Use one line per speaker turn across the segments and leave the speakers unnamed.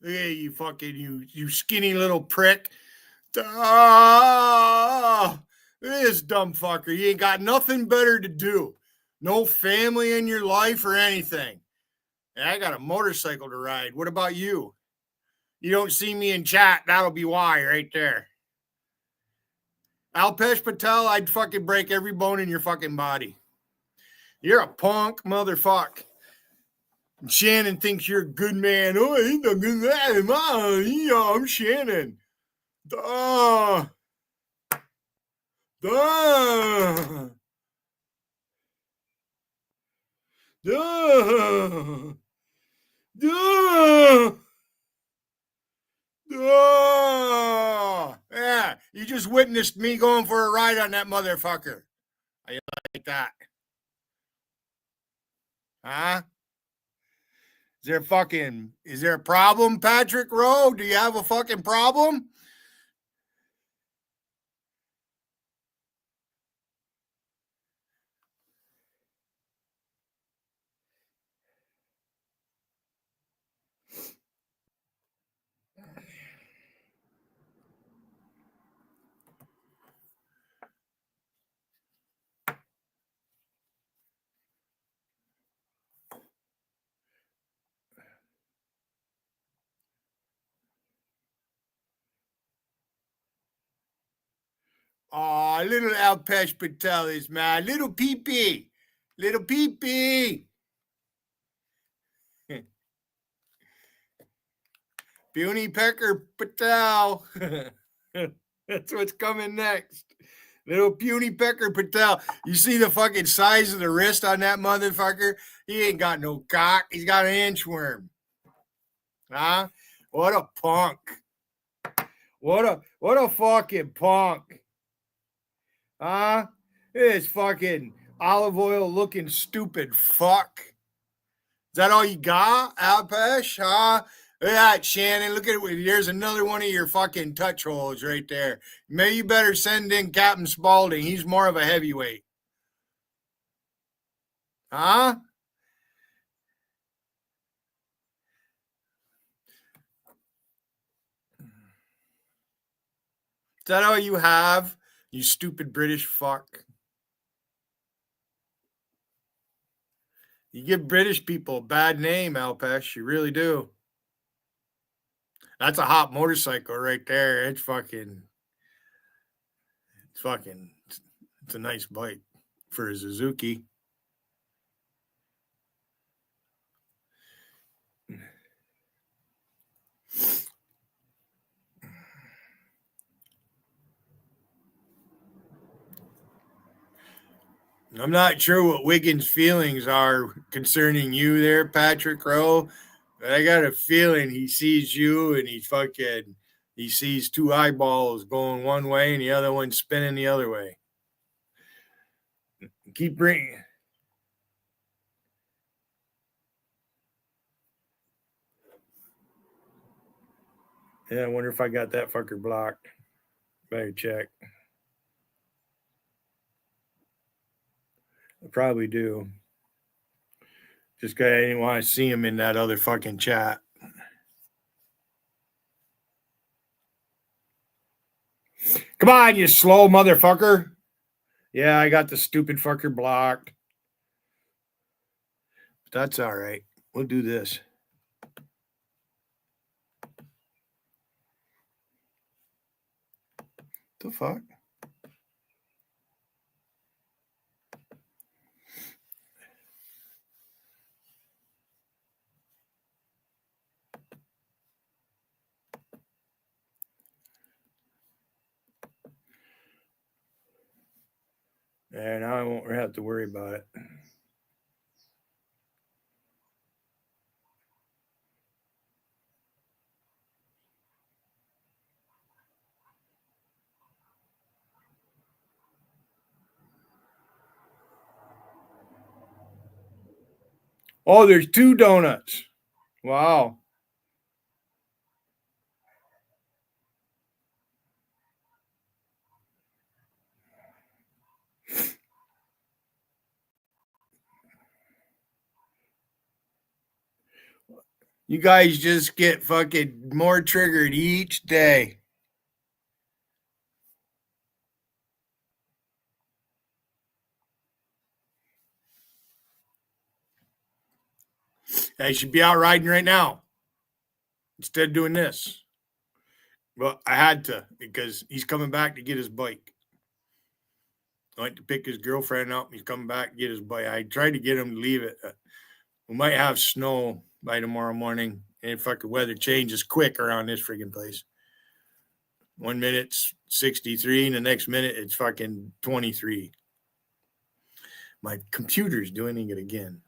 Hey, you fucking, you skinny little prick. Ah, this dumb fucker. You ain't got nothing better to do. No family in your life or anything. And I got a motorcycle to ride. What about you? You don't see me in chat. That'll be why right there. Alpesh Patel, I'd fucking break every bone in your fucking body. You're a punk motherfucker. And Shannon thinks you're a good man. Oh, he's a good man. I'm Shannon. Duh. Duh. Duh. Duh. Duh. Yeah, you just witnessed me going for a ride on that motherfucker. How you like that? Huh? Is there a problem, Patrick Rowe? Do you have a fucking problem? Oh, little Alpesh Patel is mad. Little pee-pee. Little pee-pee. Puny Pecker Patel. That's what's coming next. Little puny Pecker Patel. You see the fucking size of the wrist on that motherfucker? He ain't got no cock. He's got an inchworm. Huh? What a punk. What a fucking punk. Huh? This fucking olive oil looking stupid fuck. Is that all you got, Alpesh? Huh? Look at that, Shannon. Look at it. There's another one of your fucking touch holes right there. Maybe you better send in Captain Spaulding. He's more of a heavyweight. Huh? Is that all you have? You stupid British fuck. You give British people a bad name, Alpesh. You really do. That's a hot motorcycle right there. It's a nice bike for a Suzuki. I'm not sure what Wiggins' feelings are concerning you there, Patrick Rowe. But I got a feeling he sees you and he sees two eyeballs going one way and the other one spinning the other way. Keep bringing. Yeah, I wonder if I got that fucker blocked. Better check. I probably do. Just because I didn't want to see him in that other fucking chat. Come on, you slow motherfucker. Yeah, I got the stupid fucker blocked. But that's all right. We'll do this. The fuck? And now I won't have to worry about it. Oh, there's 2 donuts. Wow. You guys just get fucking more triggered each day. I should be out riding right now instead of doing this. Well, I had to because he's coming back to get his bike. I went to pick his girlfriend up. He's coming back to get his bike. I tried to get him to leave it. We might have snow by tomorrow morning. And if fucking weather changes quick around this freaking place. 1 minute it's 63, and the next minute it's fucking 23. My computer's doing it again.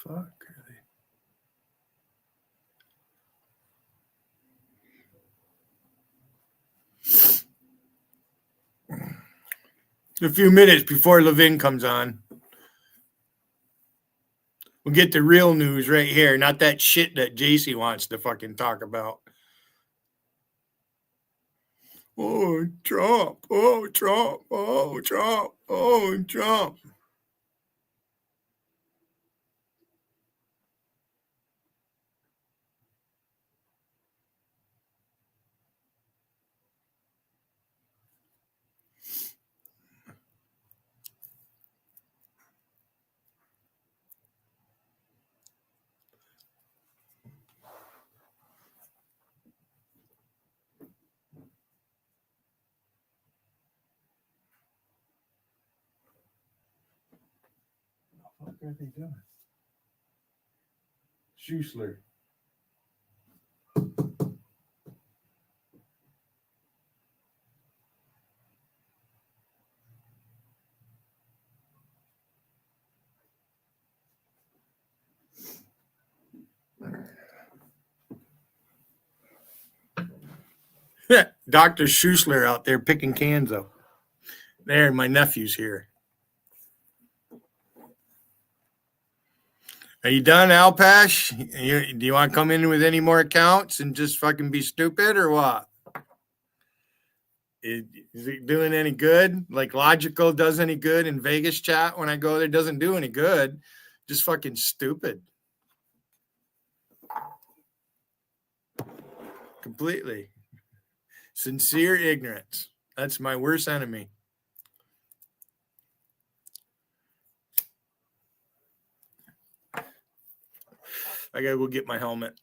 Fuck are they? A few minutes before Levin comes on. We'll get the real news right here, not that shit that JC wants to fucking talk about. Oh, Trump. Oh, Trump. Oh, Trump. Oh, Trump. What are they doing? Schuessler. Dr. Schuessler out there picking cans up. There, my nephew's here. Are you done, Alpash? Do you want to come in with any more accounts and just fucking be stupid or what? Is it doing any good? Like Logical does any good in Vegas chat when I go there? Doesn't do any good. Just fucking stupid. Completely. Sincere ignorance. That's my worst enemy. I gotta go get my helmet.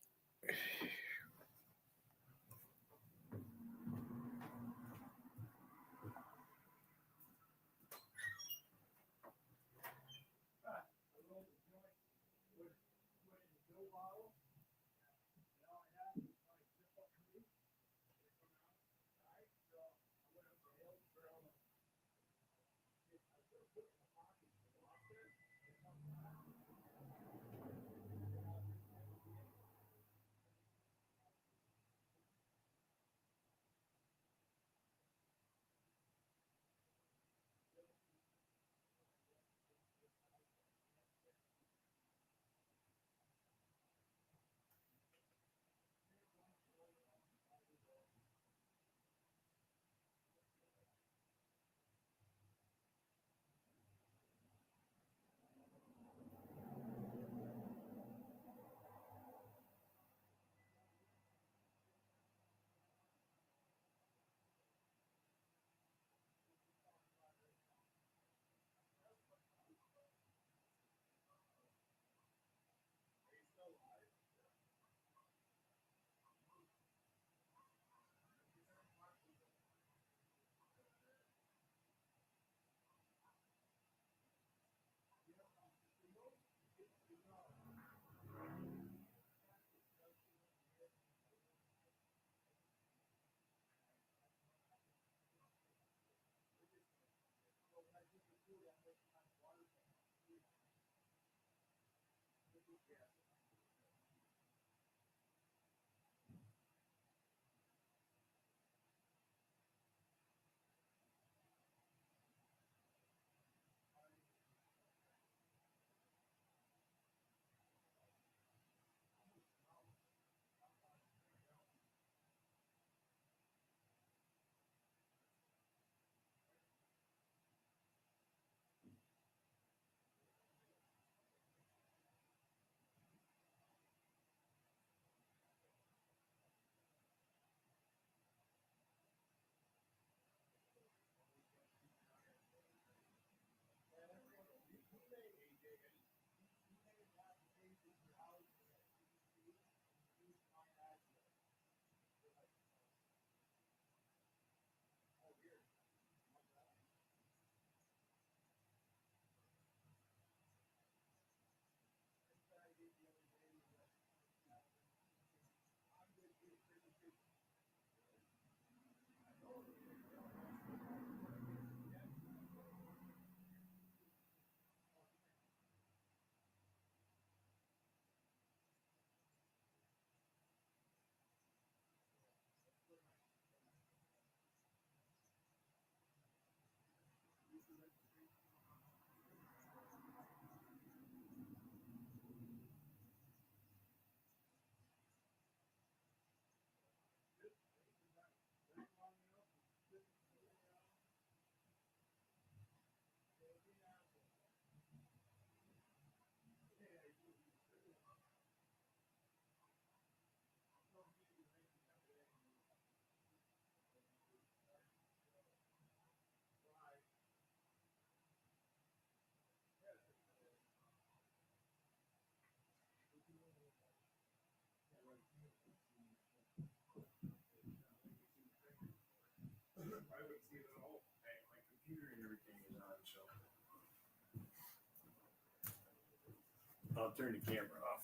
I'll turn the camera off.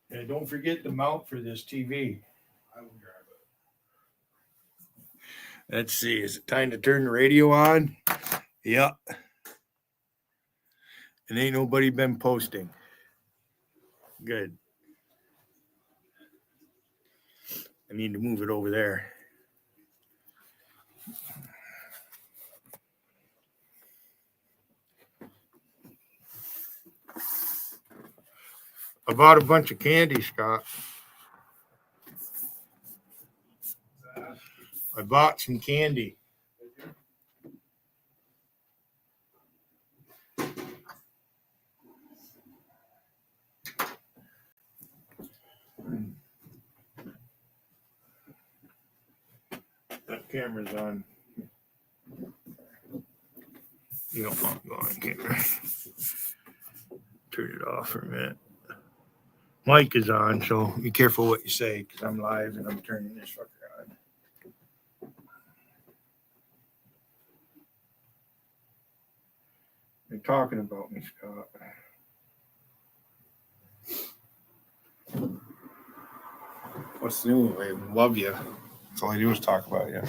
And don't forget the mount for this TV. I will grab it. Let's see. Is it time to turn the radio on? Yeah. And ain't nobody been posting. Good. I need to move it over there. bought a bunch of candy, Scott. I bought some candy. That camera's on. You don't want to go on camera. Turn it off for a minute. Mic is on, so be careful what you say because I'm live and I'm turning this fucker on. You're talking about me, Scott. What's new? I love you. That's all I do is talk about you.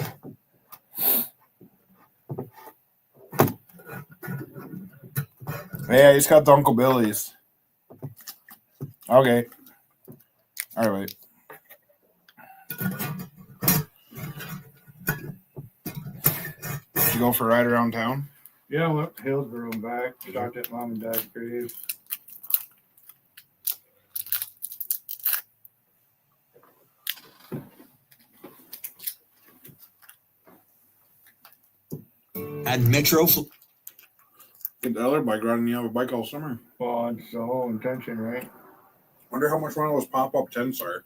Yeah, I just got the Uncle Billy's. Okay. All right. Did you go for a ride around town? Yeah, I went to Hillsborough and back. Stopped at Mom and Dad's grave.
At Metro.
Get the other bike riding. You have a bike all summer.
Well, it's the whole intention, right?
Wonder how much one of those pop-up tents are.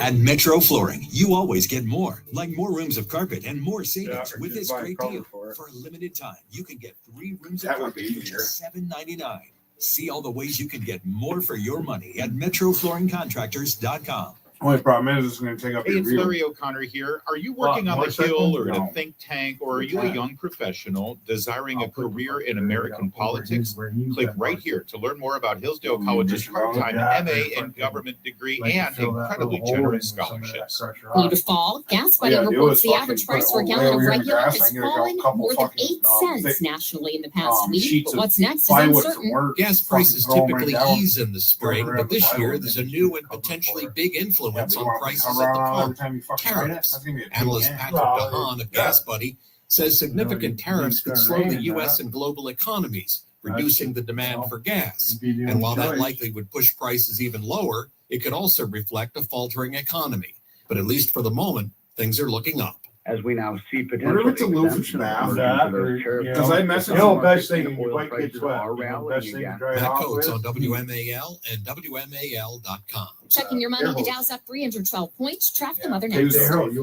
At Metro Flooring, you always get more, like more rooms of carpet and more savings with this great deal. For a limited time, you can get 3 rooms of carpet for just $7.99. See all the ways you can get more for your money at MetroFlooringContractors.com.
Only problem is it's going to take up
Hey,
your
it's
real.
Larry O'Connor here. Are you working on the Hill or in a think tank, or are you a young professional desiring a career in American politics? Click right here to learn more about Hillsdale College's part-time MA in government degree and incredibly generous scholarships.
New to fall, Gas Buddy reports the average price for a gallon of regular has fallen more than 8 cents nationally in the past week. But what's next is uncertain.
Gas prices typically ease in the spring, but this year there's a new and potentially big influence on prices at the pump. Tariffs. Analyst Patrick DeHaan of Gas Buddy says significant tariffs could slow the U.S. and global economies, reducing the demand for gas. And while that likely would push prices even lower, it could also reflect a faltering economy. But at least for the moment, things are looking up.
As we now see potential.
Wonder if it's a loaf staff. Because I messaged
best thing you might get sweat. Best thing to dry
Matt
off
Coates
with.
on WMAL and WMAL.com.
Checking your money, the Dow's up 312 points. Traffic and other
Hey,
news.
especially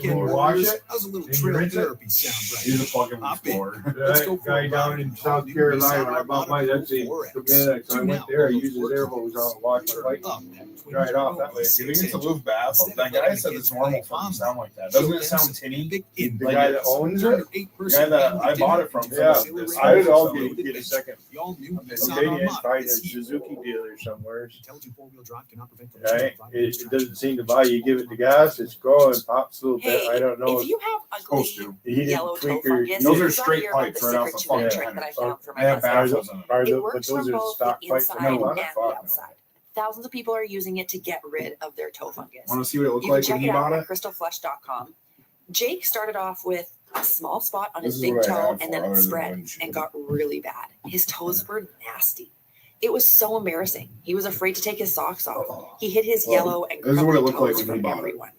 when you wash it.
How's a little
and you
trail
rinse it,
therapy sound right?
Use a plug-in
Hop in.
floor.
Let's go
That
for a
guy down
ride.
in South Carolina, I bought my, that's the Dominics. I went there, I used his air hose out and washed my bike. Dry it off that way.
You think it's a loop bath? That guy said it's normal for it to sound like that. Doesn't it sound tinny?
The guy that owns it?
The guy that I bought it from.
Yeah, I would all get a second
Y'all knew
opinion, find a Suzuki dealer somewhere. Right? It doesn't seem to buy. You give it the gas, it's going, pops a little bit. I don't know.
If you have
Supposed
ugly
to.
He
yellow
didn't
toe
tweak her.
fungus,
Those are
you gotta
straight
hear about
pipes
the
right off
secret
the
chewing
phone.
trick that I found for
I
my
have
husband.
baffles on it.
It works
But those
from
are
both
stock
the
pipes.
inside
No,
and
what
the
the fuck?
outside. Thousands of people are using it to get rid of their toe fungus.
Want to see what it looked
You can
like
check
when
it
he
out
bought
at
it?
crystalflush.com. Jake started off with a small spot on his
This is
big
what I
toe,
have
and
for
then
other
it
than
spread
windshield.
and got really bad. His toes were nasty. It was so embarrassing. He was afraid to take his socks off. He hid his
Well,
yellow and
this is what it
crumbly
looked like
toes
when he
from
bought it.
everyone.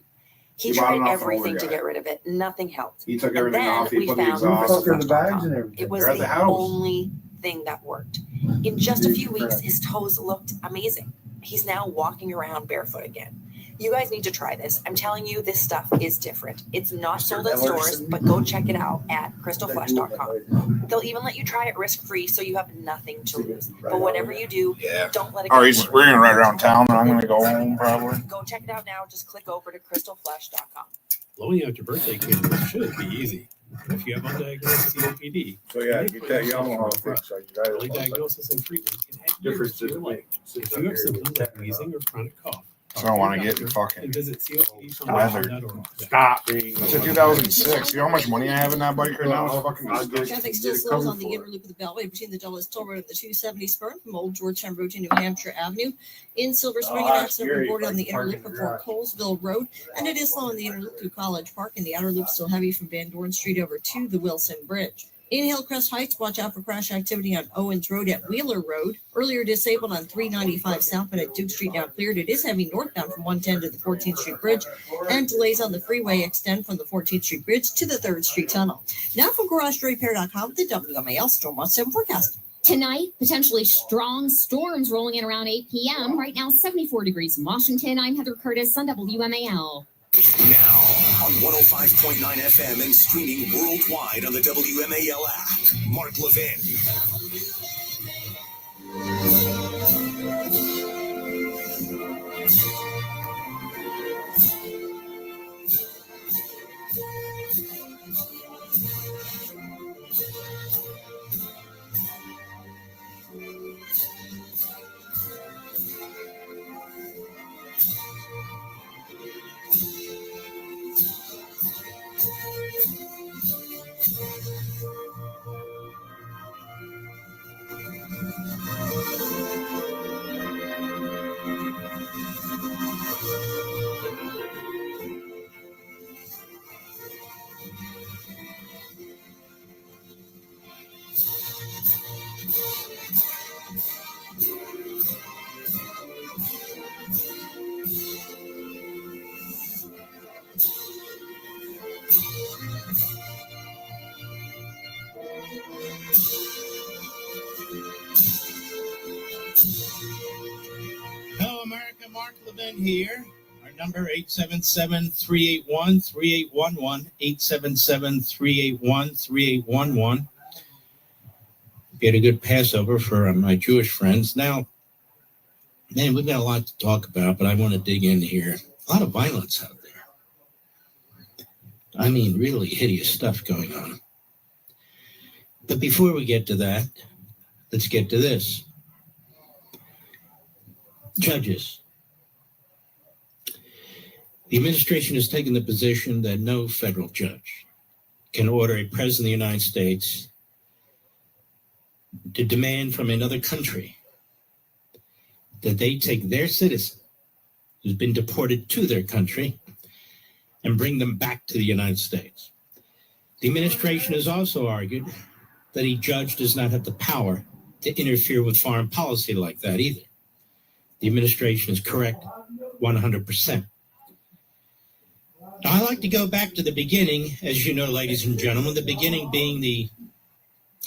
He
He bought
tried
it off an older
everything to
guy.
get rid of it. Nothing helped.
He took
And
everything
then
off. He
we
put the
found
exhaust.
the bags and
crystalflush.com.
everything.
It was
They're at
the
the house.
only thing that worked. In just a few weeks, his toes looked amazing. He's now walking around barefoot again. You guys need to try this. I'm telling you, this stuff is different. It's not sold in stores, but go check it out at crystalflush.com. They'll even let you try it risk-free, so you have nothing to lose. But whatever you do, don't let it
All
get
right,
worse.
we're gonna ride around town, and I'm gonna go home probably.
Go check it out now. Just click over to crystalflush.com.
Blowing out your birthday candles should be easy. If you have undiagnosed COPD,
So yeah, get that yellow fixed.
early diagnosis and treatment can add years
Difference
to your
is
life. If you have symptoms like wheezing or chronic cough,
So I don't want to get in
and
fucking
visit
leather.
COPDfoundation.org.
Stop.
It's a 2006. You know how much money I have in that bike right now? It's fucking
I'll get-
Traffic
get
still
a
slows
cover
on the
for
inner
it.
loop of the Beltway between the Dulles Toll Road and the 270 spur from Old Georgetown Road to New Hampshire Avenue. In Silver Spring, an accident
scary,
reported on the
like
inner loop
parking
before
garage.
Colesville Road, and it is slow on the inner loop through College Park, and the outer loop still heavy from Van Dorn Street over to the Wilson Bridge. In Hillcrest Heights, watch out for crash activity on Owens Road at Wheeler Road. Earlier disabled on 395 southbound at Duke Street, now cleared. It is heavy northbound from 110 to the 14th Street Bridge, and delays on the freeway extend from the 14th Street Bridge to the 3rd Street Tunnel. Now from GarageDoorRepair.com with the WMAL Storm Watch 7 forecast.
Tonight, potentially strong storms rolling in around 8 p.m. Right now, 74 degrees in Washington. I'm Heather Curtis on WMAL.
Now on 105.9 FM and streaming worldwide on the WMAL app. Mark Levin.
Hello, America. Mark Levin here. Our number, 877-381-3811, 877-381-3811. Get a good Passover for my Jewish friends. Now, man, we've got a lot to talk about, but I want to dig in here. A lot of violence out there. I mean, really hideous stuff going on. But before we get to that, let's get to this. Judges. The administration has taken the position that no federal judge can order a president of the United States to demand from another country that they take their citizen who's been deported to their country and bring them back to the United States. The administration has also argued that a judge does not have the power to interfere with foreign policy like that either. The administration is correct 100%. Now, I like to go back to the beginning, as you know, ladies and gentlemen, the beginning being the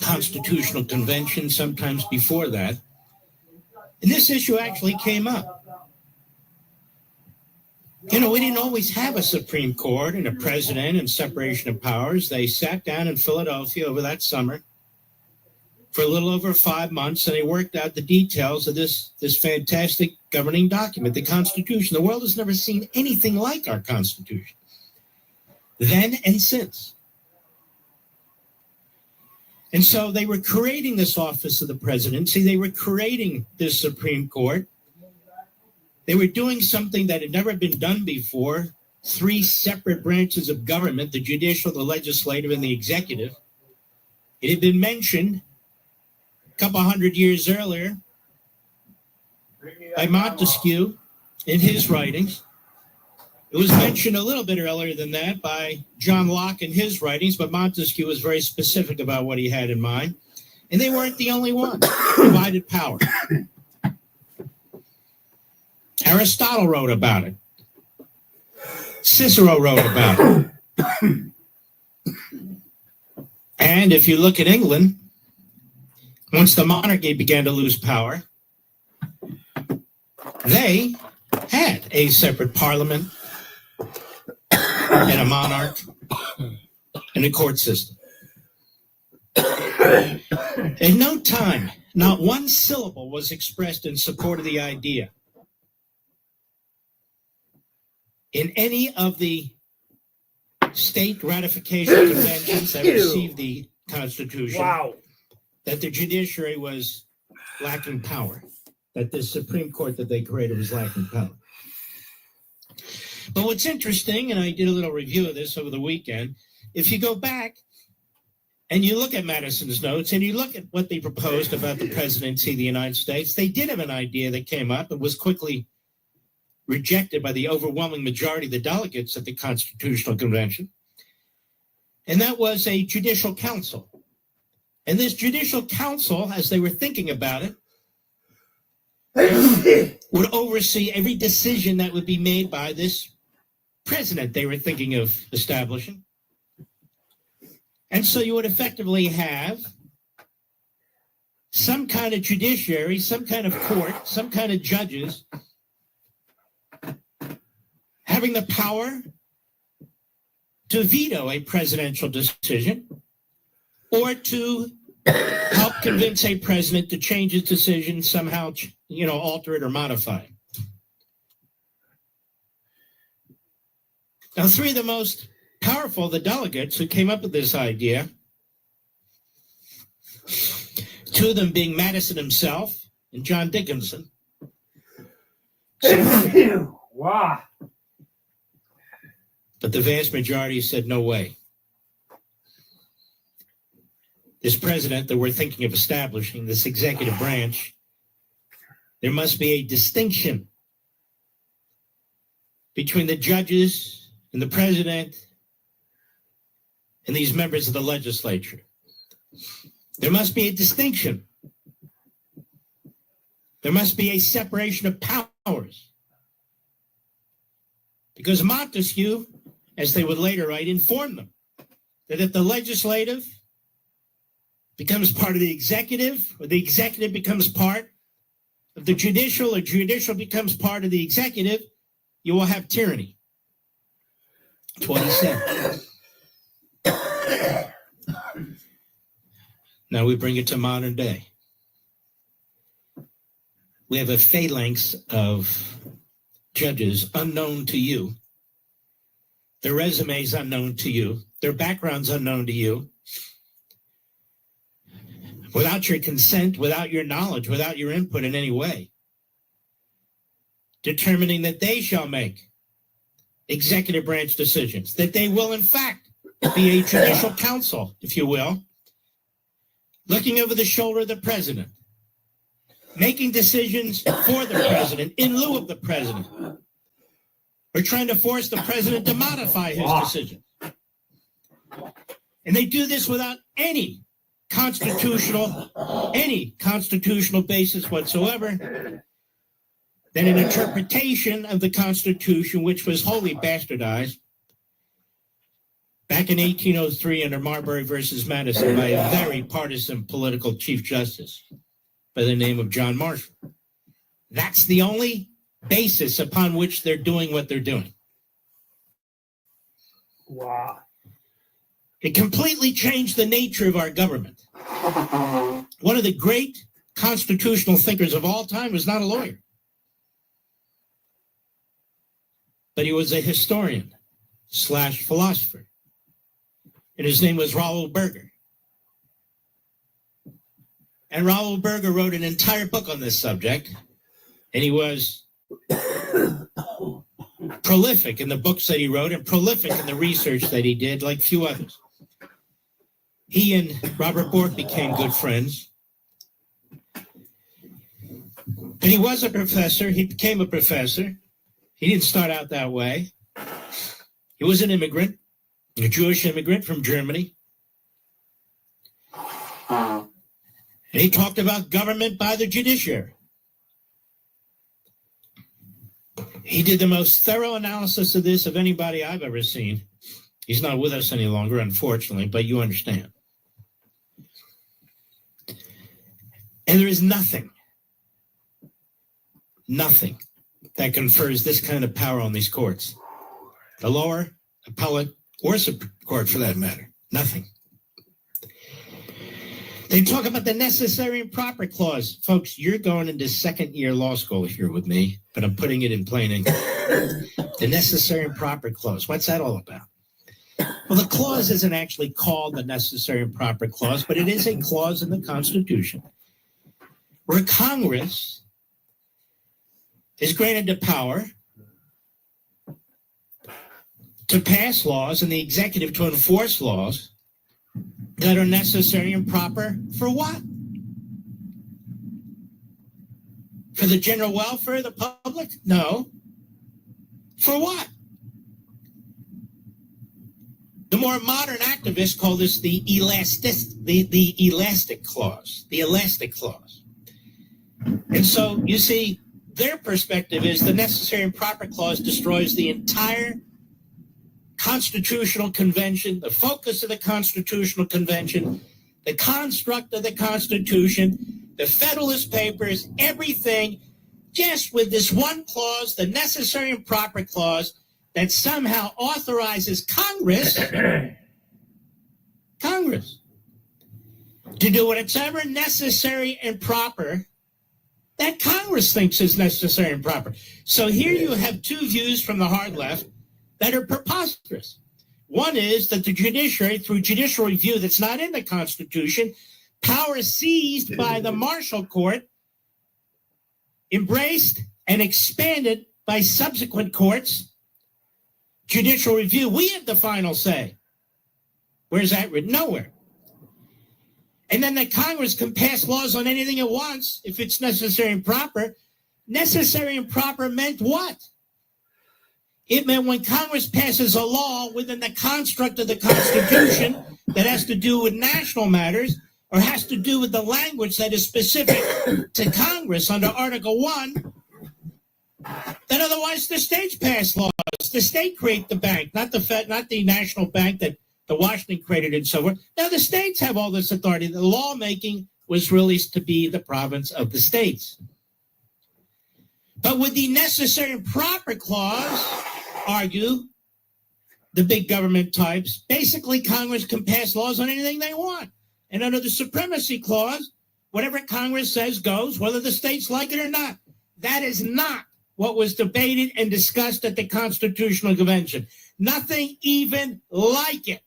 Constitutional Convention, sometimes before that. And this issue actually came up. You know, we didn't always have a Supreme Court and a president and separation of powers. They sat down in Philadelphia over that summer for a little over 5 months, and they worked out the details of this fantastic governing document, the Constitution. The world has never seen anything like our Constitution, then and since. And so they were creating this office of the presidency. They were creating this Supreme Court. They were doing something that had never been done before, 3 separate branches of government, the judicial, the legislative, and the executive. It had been mentioned a couple hundred years earlier by Montesquieu in his writings. It was mentioned a little bit earlier than that by John Locke in his writings, but Montesquieu was very specific about what he had in mind. And they weren't the only one. Divided power. Aristotle wrote about it. Cicero wrote about it. And if you look at England, once the monarchy began to lose power, they had a separate parliament and a monarch and a court system. In no time, not one syllable was expressed in support of the idea in any of the state ratification conventions that received the Constitution.
Wow.
That the judiciary was lacking power, that the Supreme Court that they created was lacking power. But what's interesting, and I did a little review of this over the weekend, if you go back and you look at Madison's notes and you look at what they proposed about the presidency of the United States, they did have an idea that came up and was quickly rejected by the overwhelming majority of the delegates at the Constitutional Convention. And that was a judicial council And this judicial council, as they were thinking about it, would oversee every decision that would be made by this president they were thinking of establishing. And so you would effectively have some kind of judiciary, some kind of court, some kind of judges having the power to veto a presidential decision or to help convince a president to change his decision, somehow, alter it or modify it. Now, three of the most powerful of the delegates who came up with this idea, two of them being Madison himself and John Dickinson.
Wow.
But the vast majority said, no way. This president that we're thinking of establishing, this executive branch, there must be a distinction between the judges and the president and these members of the legislature. There must be a distinction. There must be a separation of powers. Because Montesquieu, as they would later write, informed them that if the legislative becomes part of the executive, or the executive becomes part of the judicial, or judicial becomes part of the executive, you will have tyranny. That's what he said. Now we bring it to modern day. We have a phalanx of judges unknown to you. Their resumes unknown to you. Their backgrounds unknown to you. Without your consent, without your knowledge, without your input in any way. Determining that they shall make executive branch decisions. That they will, in fact, be a judicial council, if you will. Looking over the shoulder of the president. Making decisions for the president, in lieu of the president. Or trying to force the president to modify his decisions. And they do this without any constitutional basis whatsoever than an interpretation of the Constitution, which was wholly bastardized back in 1803 under Marbury versus Madison by a very partisan political chief justice by the name of John Marshall. That's the only basis upon which they're doing what they're doing.
Wow.
It completely changed the nature of our government. One of the great constitutional thinkers of all time was not a lawyer, but he was a historian / philosopher. And his name was Raoul Berger. And Raoul Berger wrote an entire book on this subject, and he was prolific in the books that he wrote and prolific in the research that he did, like few others. He and Robert Bork became good friends. But he was a professor. He became a professor. He didn't start out that way. He was an immigrant, a Jewish immigrant from Germany. And he talked about government by the judiciary. He did the most thorough analysis of this of anybody I've ever seen. He's not with us any longer, unfortunately, but you understand. And there is nothing that confers this kind of power on these courts. The lower, appellate, or Supreme Court for that matter. Nothing. They talk about the necessary and proper clause. Folks, you're going into second-year law school here with me, but I'm putting it in plain English. The necessary and proper clause. What's that all about? Well, the clause isn't actually called the necessary and proper clause, but it is a clause in the Constitution where Congress is granted the power to pass laws and the executive to enforce laws that are necessary and proper for what? For the general welfare of the public? No. For what? The more modern activists call this the elastic clause. The elastic clause. And so you see, their perspective is the necessary and proper clause destroys the entire Constitutional Convention, the focus of the Constitutional Convention, the construct of the Constitution, the Federalist Papers, everything, just with this one clause, the necessary and proper clause, that somehow authorizes Congress to do whatever necessary and proper that Congress thinks is necessary and proper. So here you have two views from the hard left that are preposterous. One is that the judiciary, through judicial review that's not in the Constitution, power seized by the Marshall Court, embraced and expanded by subsequent courts, judicial review, we have the final say. Where's that written? Nowhere. And then that Congress can pass laws on anything it wants if it's necessary and proper. Necessary and proper meant what? It meant when Congress passes a law within the construct of the Constitution that has to do with national matters or has to do with the language that is specific to Congress under Article 1, then otherwise the states pass laws. The state create the bank, not the Fed, not the national bank that the Washington created and so forth. Now the states have all this authority. The lawmaking was released to be the province of the states. But with the necessary and proper clause, argue the big government types, basically Congress can pass laws on anything they want. And under the supremacy clause, whatever Congress says goes, whether the states like it or not. That is not what was debated and discussed at the Constitutional Convention. Nothing even like it.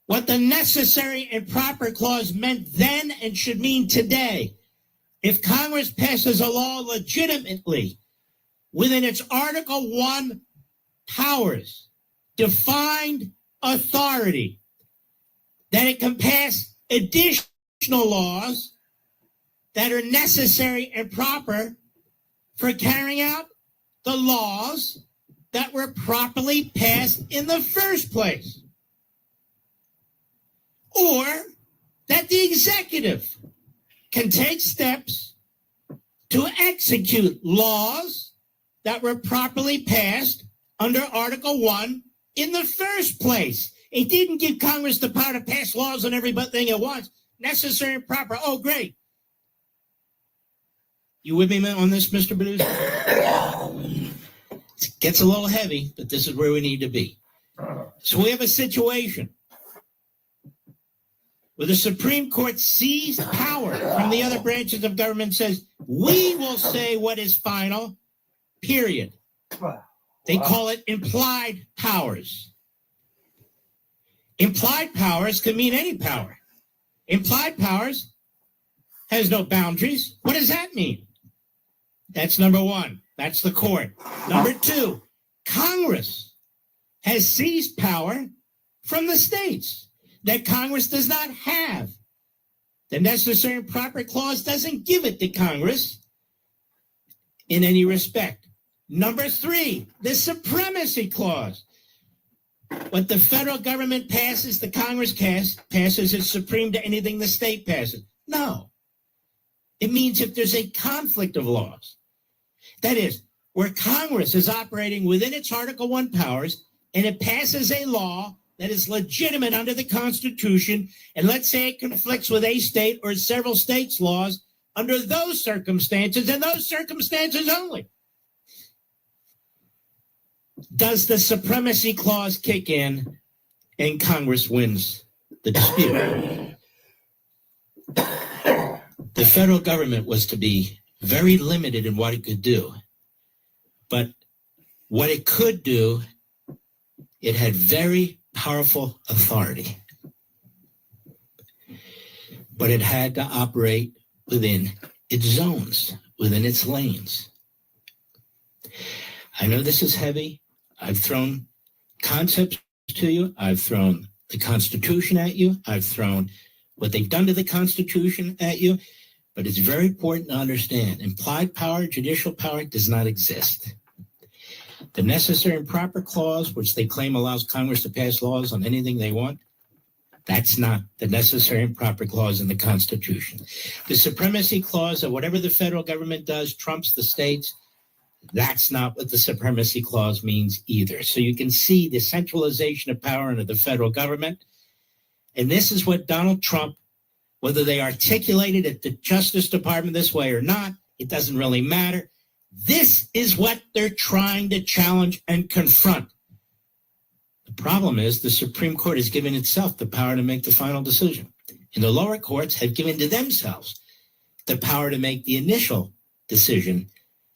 What the necessary and proper clause meant then and should mean today, if Congress passes a law legitimately within its Article 1 powers, defined authority, that it can pass additional laws that are necessary and proper for carrying out the laws that were properly passed in the first place. Or that the executive can take steps to execute laws that were properly passed under Article 1 in the first place. It didn't give Congress the power to pass laws on everything it wants. Necessary and proper. Oh, great. You with me on this, Mr. Producer? It gets a little heavy, but this is where we need to be. So we have a situation where the Supreme Court seized power from the other branches of government, says, we will say what is final, period. They call it implied powers. Implied powers can mean any power. Implied powers has no boundaries. What does that mean? That's number one. That's the court. Number two, Congress has seized power from the states that Congress does not have. The necessary and proper clause doesn't give it to Congress in any respect. Number three, the supremacy clause. What the federal government passes, the Congress passes is supreme to anything the state passes. No. It means if there's a conflict of laws, that is, where Congress is operating within its Article 1 powers and it passes a law that is legitimate under the Constitution, and let's say it conflicts with a state or several states' laws, under those circumstances and those circumstances only, does the supremacy clause kick in and Congress wins the dispute. The federal government was to be very limited in what it could do. But what it could do, it had very powerful authority. But it had to operate within its zones, within its lanes. I know this is heavy. I've thrown concepts to you. I've thrown the Constitution at you. I've thrown what they've done to the Constitution at you. But it's very important to understand implied power, judicial power does not exist. The necessary and proper clause, which they claim allows Congress to pass laws on anything they want, that's not the necessary and proper clause in the Constitution. The supremacy clause that whatever the federal government does trumps the states, that's not what the supremacy clause means either. So you can see the centralization of power under the federal government. And this is what Donald Trump, whether they articulated at the Justice Department this way or not, it doesn't really matter. This is what they're trying to challenge and confront. The problem is the Supreme Court has given itself the power to make the final decision. And the lower courts have given to themselves the power to make the initial decision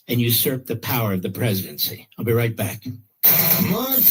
and usurp the power of the presidency. I'll be right back.
Mark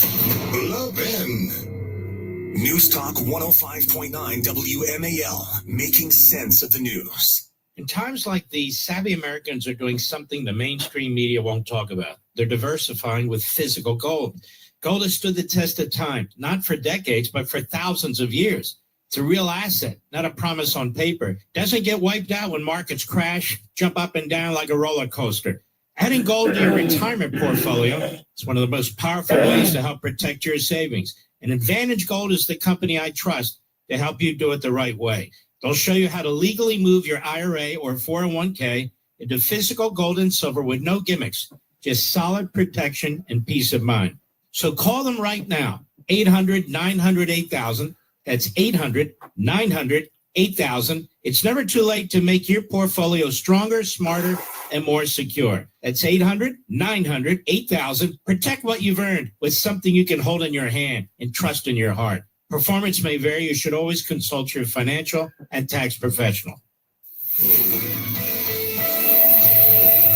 Levin. News Talk 105.9 WMAL, making sense of the news.
In times like these, savvy Americans are doing something the mainstream media won't talk about. They're diversifying with physical gold. Gold has stood the test of time, not for decades, but for thousands of years. It's a real asset, not a promise on paper. Doesn't get wiped out when markets crash, jump up and down like a roller coaster. Adding gold to your retirement portfolio is one of the most powerful ways to help protect your savings. And Advantage Gold is the company I trust to help you do it the right way. They'll show you how to legally move your IRA or 401k into physical gold and silver with no gimmicks, just solid protection and peace of mind. So call them right now, 800-900-8000. That's 800-900-8000. It's never too late to make your portfolio stronger, smarter, and more secure. That's 800-900-8000. Protect what you've earned with something you can hold in your hand and trust in your heart. Performance may vary. You should always consult your financial and tax professional.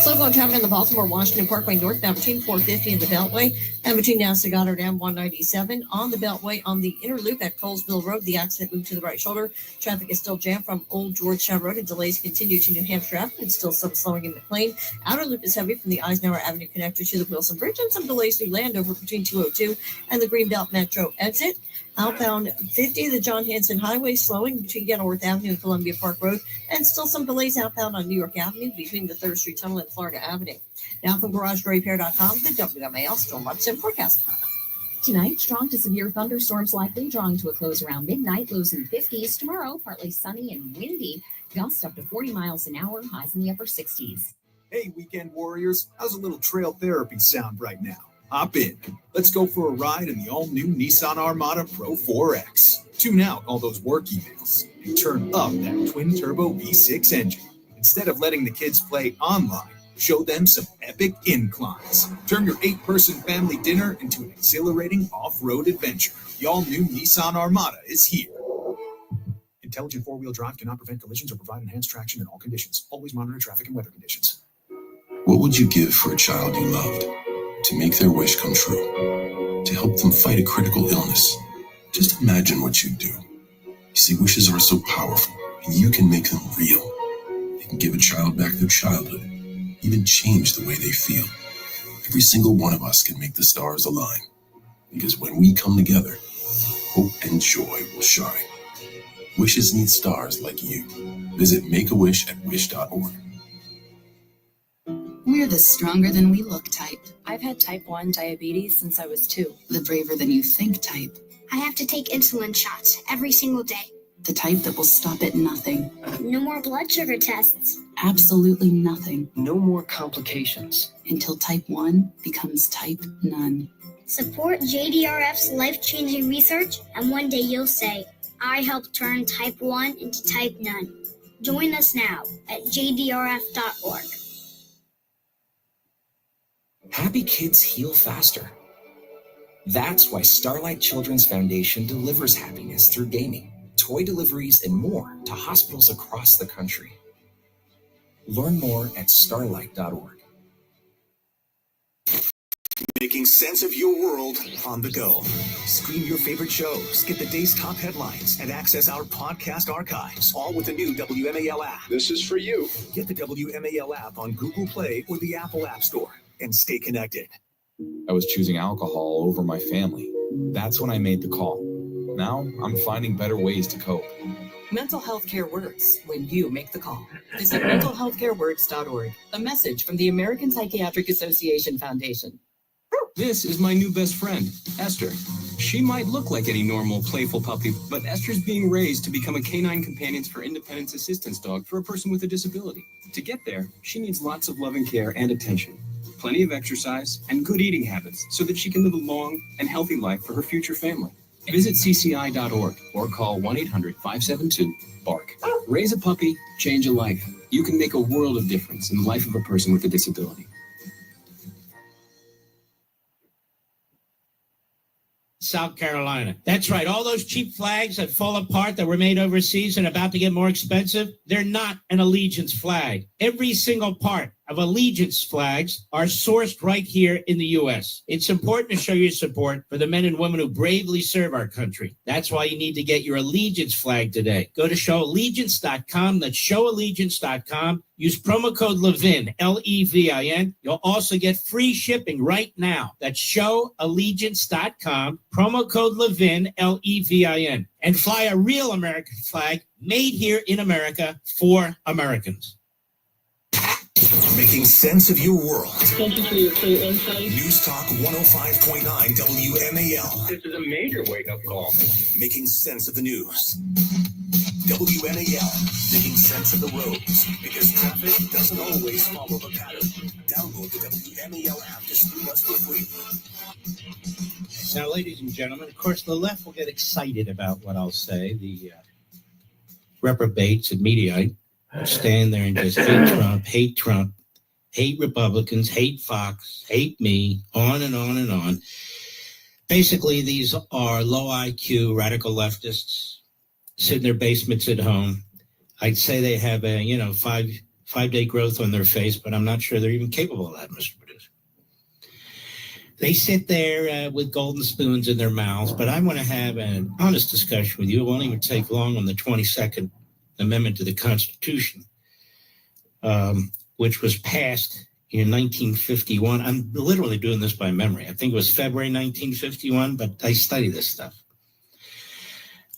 Slow going traffic on the Baltimore-Washington Parkway northbound between 450 and the Beltway, and between now to Goddard and 197 on the Beltway on the inner loop at Colesville Road. The accident moved to the right shoulder. Traffic is still jammed from Old Georgetown Road, and delays continue to New Hampshire Avenue. And still some slowing in McLean. Outer loop is heavy from the Eisenhower Avenue connector to the Wilson Bridge, and some delays through Landover between 202 and the Greenbelt Metro exit. Outbound 50, the John Hanson Highway, slowing between Kenilworth Avenue and Columbia Park Road, and still some delays outbound on New York Avenue between the 3rd Street Tunnel and Florida Avenue. Now from GarageDoorRepair.com, the WMAL Storm Watch and Forecast.
Tonight, strong to severe thunderstorms likely, drawing to a close around midnight. Lows in the 50s. Tomorrow, partly sunny and windy. Gusts up to 40 miles an hour. Highs in the upper 60s.
Hey, weekend warriors. How's a little trail therapy sound right now? Hop in. Let's go for a ride in the all-new Nissan Armada Pro 4X. Tune out all those work emails and turn up that twin-turbo V6 engine. Instead of letting the kids play online, show them some epic inclines. Turn your 8-person family dinner into an exhilarating off-road adventure. The all-new Nissan Armada is here. Intelligent four-wheel drive cannot prevent collisions or provide enhanced traction in all conditions. Always monitor traffic and weather conditions.
What would you give for a child you loved? To make their wish come true? To help them fight a critical illness? Just imagine what you'd do. You see, wishes are so powerful, and you can make them real. They can give a child back their childhood, even change the way they feel. Every single one of us can make the stars align. Because when we come together, hope and joy will shine. Wishes need stars like you. Visit Make-A-Wish@wish.org.
We're the stronger than we look type.
I've had type 1 diabetes since I was 2.
The braver than you think type.
I have to take insulin shots every single day.
The type that will stop at nothing.
No more blood sugar tests.
Absolutely nothing.
No more complications.
Until type 1 becomes type none.
Support JDRF's life-changing research, and one day you'll say, I helped turn type 1 into type none. Join us now at jdrf.org.
Happy kids heal faster. That's why Starlight Children's Foundation delivers happiness through gaming, toy deliveries, and more to hospitals across the country. Learn more at starlight.org.
Making sense of your world on the go. Stream your favorite shows, get the day's top headlines, and access our podcast archives, all with the new WMAL app.
This is for you.
Get the WMAL app on Google Play or the Apple App Store and stay connected.
I was choosing alcohol over my family. That's when I made the call. Now I'm finding better ways to cope.
Mental health care works when you make the call. Visit mentalhealthcareworks.org. A message from the American Psychiatric Association Foundation.
This is my new best friend, Esther. She might look like any normal, playful puppy, but Esther's being raised to become a canine companions for independence assistance dog for a person with a disability. To get there, she needs lots of loving care and attention, plenty of exercise, and good eating habits so that she can live a long and healthy life for her future family. Visit cci.org or call 1-800-572-BARK. Raise a puppy, change a life. You can make a world of difference in the life of a person with a disability.
South Carolina. That's right. All those cheap flags that fall apart that were made overseas and about to get more expensive, they're not an Allegiance flag. Every single part of Allegiance flags are sourced right here in the U.S. It's important to show your support for the men and women who bravely serve our country. That's why you need to get your Allegiance flag today. Go to showallegiance.com. That's showallegiance.com. Use promo code LEVIN, L-E-V-I-N. You'll also get free shipping right now. That's showallegiance.com. Promo code LEVIN, L-E-V-I-N. And fly a real American flag made here in America for Americans.
Making sense of your world.
Thank you for your clear insight.
News Talk 105.9 WMAL.
This is a major wake-up call.
Making sense of the news. WMAL. Making sense of the roads. Because traffic doesn't always follow the pattern. Download the WMAL app to stream us for free.
Now, ladies and gentlemen, of course, the left will get excited about what I'll say. The reprobates and Mediaite stand there and just hate Trump, hate Republicans, hate Fox, hate me, on and on and on. Basically, these are low IQ radical leftists sit in their basements at home. I'd say they have a, 5-day growth on their face, but I'm not sure they're even capable of that, Mr. Producer. They sit there with golden spoons in their mouths, but I want to have an honest discussion with you. It won't even take long on the 22nd Amendment to the Constitution, which was passed in 1951. I'm literally doing this by memory. I think it was February 1951, but I study this stuff.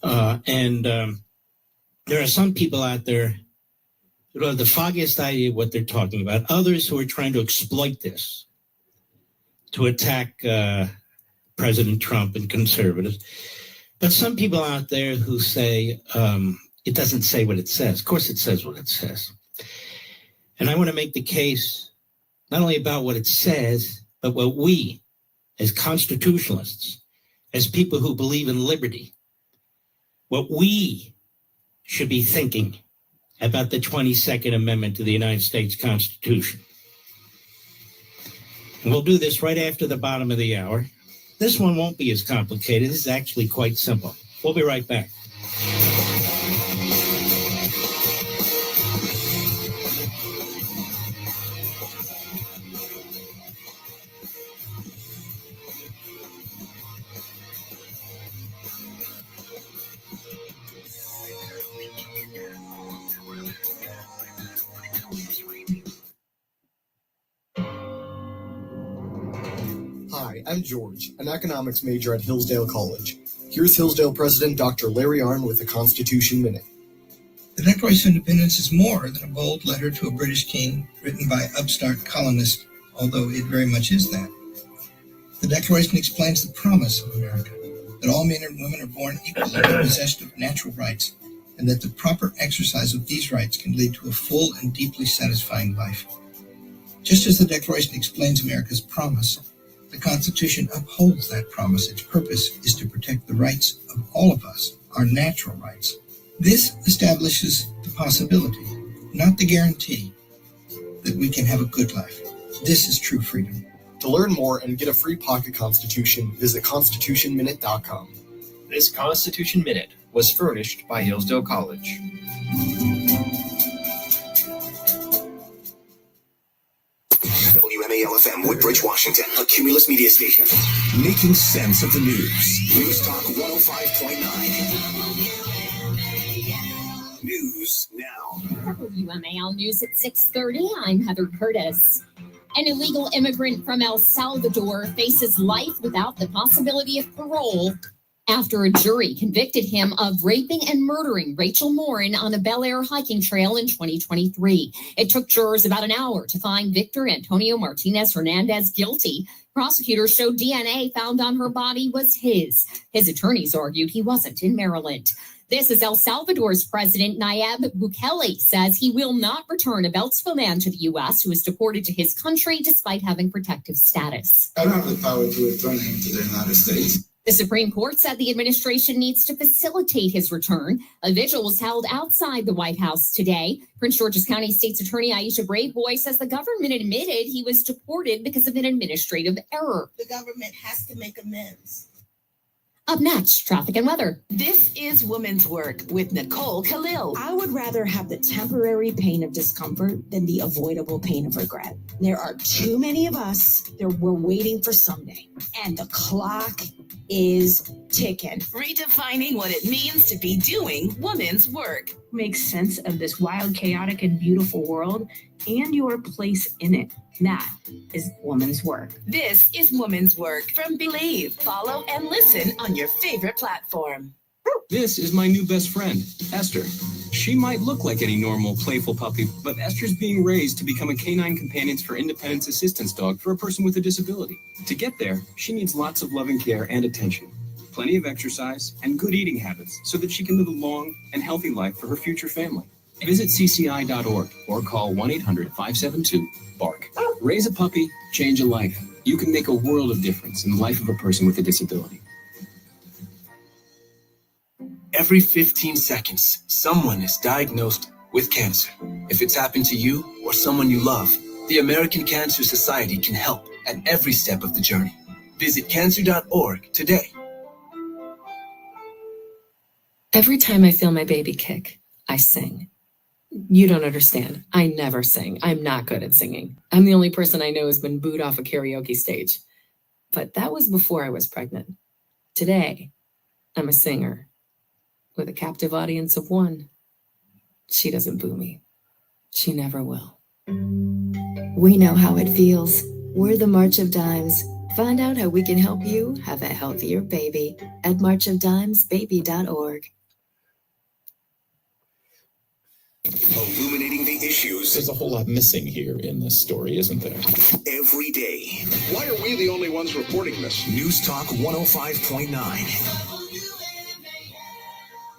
And there are some people out there who have the foggiest idea of what they're talking about. Others who are trying to exploit this to attack President Trump and conservatives. But some people out there who say it doesn't say what it says. Of course it says what it says. And I want to make the case not only about what it says, but what we, as constitutionalists, as people who believe in liberty, what we should be thinking about the 22nd Amendment to the United States Constitution. And we'll do this right after the bottom of the hour. This one won't be as complicated. This is actually quite simple. We'll be right back.
Hi, I'm George, an economics major at Hillsdale College. Here's Hillsdale President Dr. Larry Arnn with the Constitution Minute.
The Declaration of Independence is more than a bold letter to a British king written by upstart colonists, although it very much is that. The Declaration explains the promise of America, that all men and women are born equal and in possession of natural rights, and that the proper exercise of these rights can lead to a full and deeply satisfying life. Just as the Declaration explains America's promise, the Constitution upholds that promise. Its purpose is to protect the rights of all of us, our natural rights. This establishes the possibility, not the guarantee, that we can have a good life. This is true freedom.
To learn more and get a free pocket Constitution, visit constitutionminute.com.
This Constitution Minute was furnished by Hillsdale College.
WMAL-FM, Woodbridge, Washington, a Cumulus media station. Making sense of the news. News Talk 105.9. News now.
WMAL News at 6:30. I'm Heather Curtis. An illegal immigrant from El Salvador faces life without the possibility of parole after a jury convicted him of raping and murdering Rachel Morin on a Bel Air hiking trail in 2023. It took jurors about an hour to find Victor Antonio Martinez Hernandez guilty. Prosecutors showed DNA found on her body was his. His attorneys argued he wasn't in Maryland. This is El Salvador's President Nayib Bukele says he will not return a Beltsville man to the U.S. who was deported to his country despite having protective status.
I don't have the power to return him to the United States.
The Supreme Court said the administration needs to facilitate his return. A vigil was held outside the White House today. Prince George's County State's Attorney Aisha Braveboy says the government admitted he was deported because of an administrative error.
The government has to make amends.
Up next, traffic and weather.
This is Women's Work with Nicole Khalil. I would rather have the temporary pain of discomfort than the avoidable pain of regret. There are too many of us that we're waiting for someday, and the clock is ticking. Redefining what it means to be doing women's work.
Make sense of this wild, chaotic, and beautiful world and your place in it. That is women's work.
This is Women's Work from Believe. Follow and listen on your favorite platform.
This is my new best friend, Esther. She might look like any normal, playful puppy, but Esther's being raised to become a canine companions for independence assistance dog for a person with a disability. To get there, she needs lots of loving care and attention, plenty of exercise, and good eating habits so that she can live a long and healthy life for her future family. Visit cci.org or call 1-800-572-BARK. Raise a puppy, change a life. You can make a world of difference in the life of a person with a disability.
Every 15 seconds, someone is diagnosed with cancer. If it's happened to you or someone you love, the American Cancer Society can help at every step of the journey. Visit cancer.org today.
Every time I feel my baby kick, I sing. You don't understand. I never sing. I'm not good at singing. I'm the only person I know who's been booed off a karaoke stage. But that was before I was pregnant. Today, I'm a singer with a captive audience of one. She doesn't boo me. She never will.
We know how it feels. We're the March of Dimes. Find out how we can help you have a healthier baby at marchofdimesbaby.org.
Illuminating the issues.
There's a whole lot missing here in this story, isn't there?
Every day.
Why are we the only ones reporting this?
News Talk 105.9.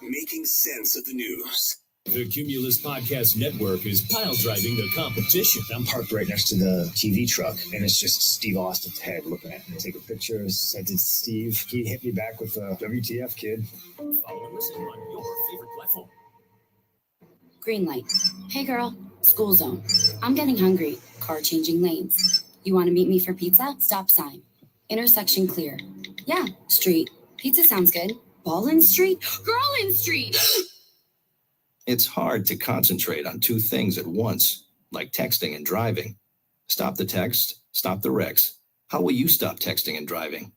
Making sense of the news.
The Cumulus Podcast Network is pile driving the competition.
I'm parked right next to the TV truck, and it's just Steve Austin's head looking at me. I take a picture, sent it to Steve. He hit me back with a WTF, kid.
Follow and listen on your favorite platform.
Green light. Hey girl, school zone. I'm getting hungry. Car changing lanes. You want to meet me for pizza? Stop sign. Intersection clear. Yeah, street. Pizza sounds good. Ballin Street? Girlin Street!
It's hard to concentrate on two things at once, like texting and driving. Stop the text, stop the wrecks. How will you stop texting and driving?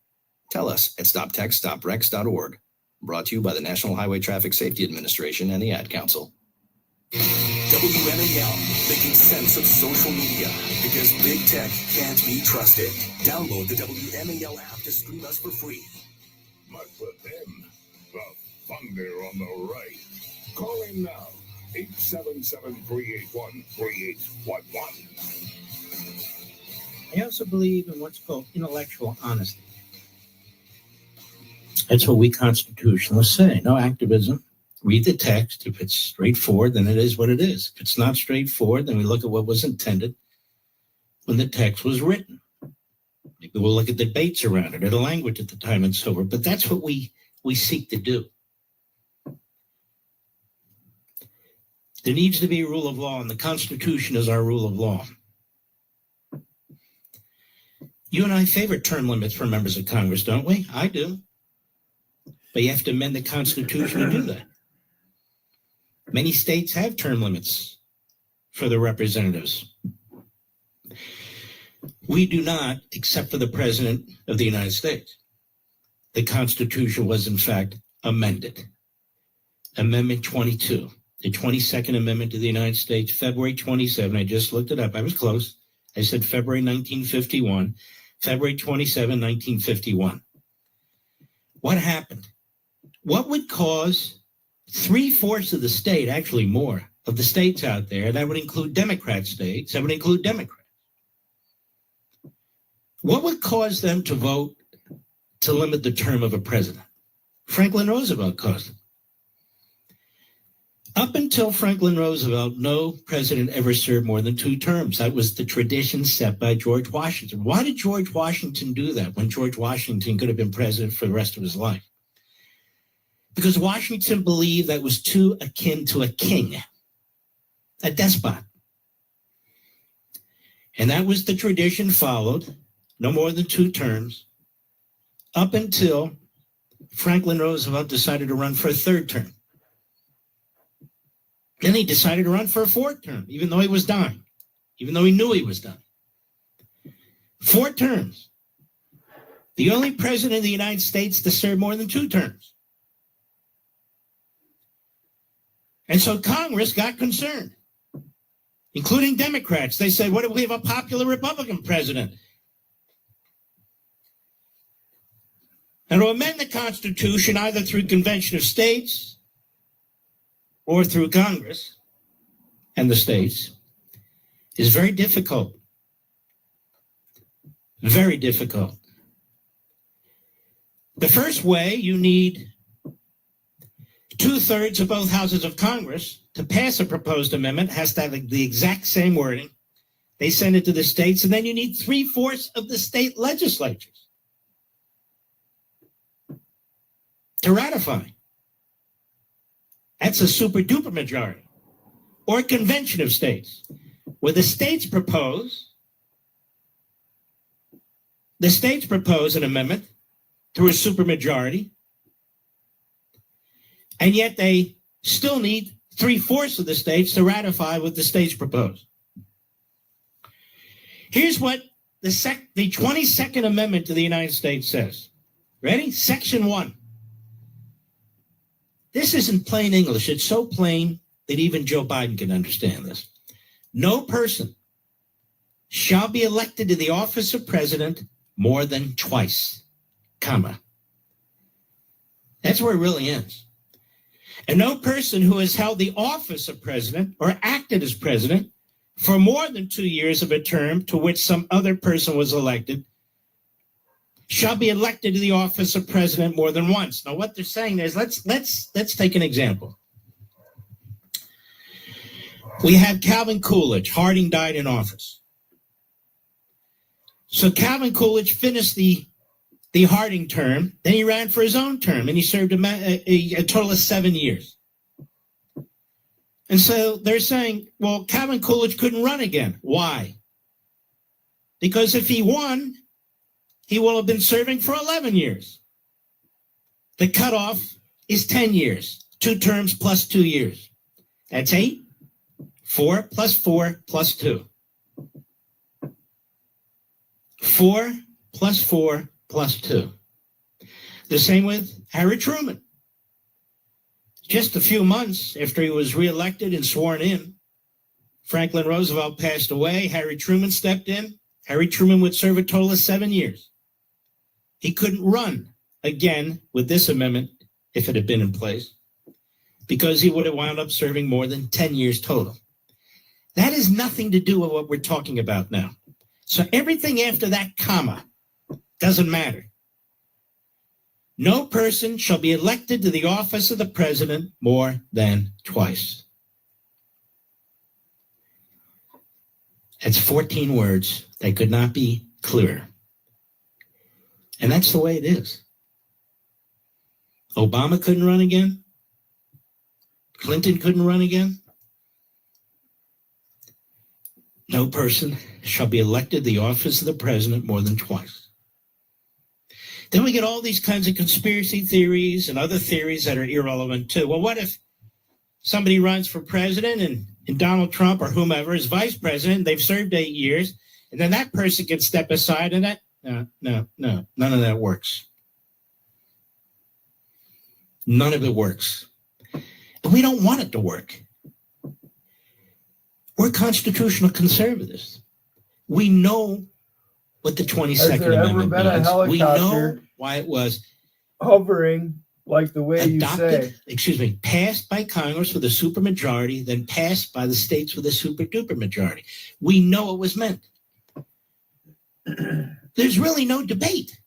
Tell us at stoptextstopwrecks.org. Brought to you by the National Highway Traffic Safety Administration and the Ad Council.
WMAL, making sense of social media, because big tech can't be trusted. Download the WMAL app to stream us for free.
But for them, the thunder on the right. Call in now, 877-381-3811.
I also believe in what's called intellectual honesty. That's what we constitutionalists say. No activism. Read the text. If it's straightforward, then it is what it is. If it's not straightforward, then we look at what was intended when the text was written. Maybe we'll look at the debates around it or the language at the time and so forth. But that's what we seek to do. There needs to be a rule of law, and the Constitution is our rule of law. You and I favor term limits for members of Congress, don't we? I do. But you have to amend the Constitution to do that. Many states have term limits for their representatives. We do not, except for the President of the United States. The Constitution was, in fact, amended. Amendment 22, the 22nd Amendment to the United States, February 27. I just looked it up. I was close. I said February 1951. February 27, 1951. What happened? What would cause 3/4 of the state, actually more, of the states out there, that would include Democrat states, that would include Democrats. What would cause them to vote to limit the term of a president? Franklin Roosevelt caused it. Up until Franklin Roosevelt, no president ever served more than 2 terms. That was the tradition set by George Washington. Why did George Washington do that when George Washington could have been president for the rest of his life? Because Washington believed that was too akin to a king, a despot. And that was the tradition followed, no more than 2 terms, up until Franklin Roosevelt decided to run for a 3rd term. Then he decided to run for a 4th term, even though he was dying, even though he knew he was dying. 4 terms. The only president of the United States to serve more than 2 terms. And so Congress got concerned, including Democrats. They said, what if we have a popular Republican president? And to amend the Constitution either through Convention of States or through Congress and the states is very difficult. Very difficult. The first way, you need 2/3 of both houses of Congress to pass a proposed amendment. It has to have the exact same wording. They send it to the states, and then you need 3/4 of the state legislatures to ratify. That's a super duper majority. Or a convention of states, where the states propose an amendment through a supermajority, and yet they still need 3/4 of the states to ratify what the states propose. Here's what the 22nd Amendment to the United States says. Ready? Section 1. This isn't plain English. It's so plain that even Joe Biden can understand this. No person shall be elected to the office of president more than twice, comma. That's where it really ends. And no person who has held the office of president or acted as president for more than 2 years of a term to which some other person was elected shall be elected to the office of president more than once. Now, what they're saying is, let's take an example. We have Calvin Coolidge. Harding died in office. So Calvin Coolidge finished the Harding term, then he ran for his own term, and he served a total of 7 years. And so they're saying, well, Calvin Coolidge couldn't run again. Why? Because if he won, he will have been serving for 11 years. The cutoff is 10 years, 2 terms plus 2 years. That's 8. 4 plus 4 plus 2. 4 plus 4 plus 2. The same with Harry Truman. Just a few months after he was reelected and sworn in, Franklin Roosevelt passed away. Harry Truman stepped in. Harry Truman would serve a total of 7 years. He couldn't run again with this amendment if it had been in place, because he would have wound up serving more than 10 years total. That has nothing to do with what we're talking about now. So everything after that comma doesn't matter. No person shall be elected to the office of the president more than twice. That's 14 words. They could not be clearer. And that's the way it is. Obama couldn't run again. Clinton couldn't run again. No person shall be elected to the office of the president more than twice. Then we get all these kinds of conspiracy theories and other theories that are irrelevant too. Well, what if somebody runs for president and Donald Trump or whomever is vice president, they've served 8 years, and then that person can step aside and that? No, none of that works. None of it works. And we don't want it to work. We're constitutional conservatives. We know what the 22nd Amendment does. We know why it was
hovering Like the way you say.
Passed by Congress with a supermajority, then passed by the states with a super duper majority. We know it was meant. There's really no debate.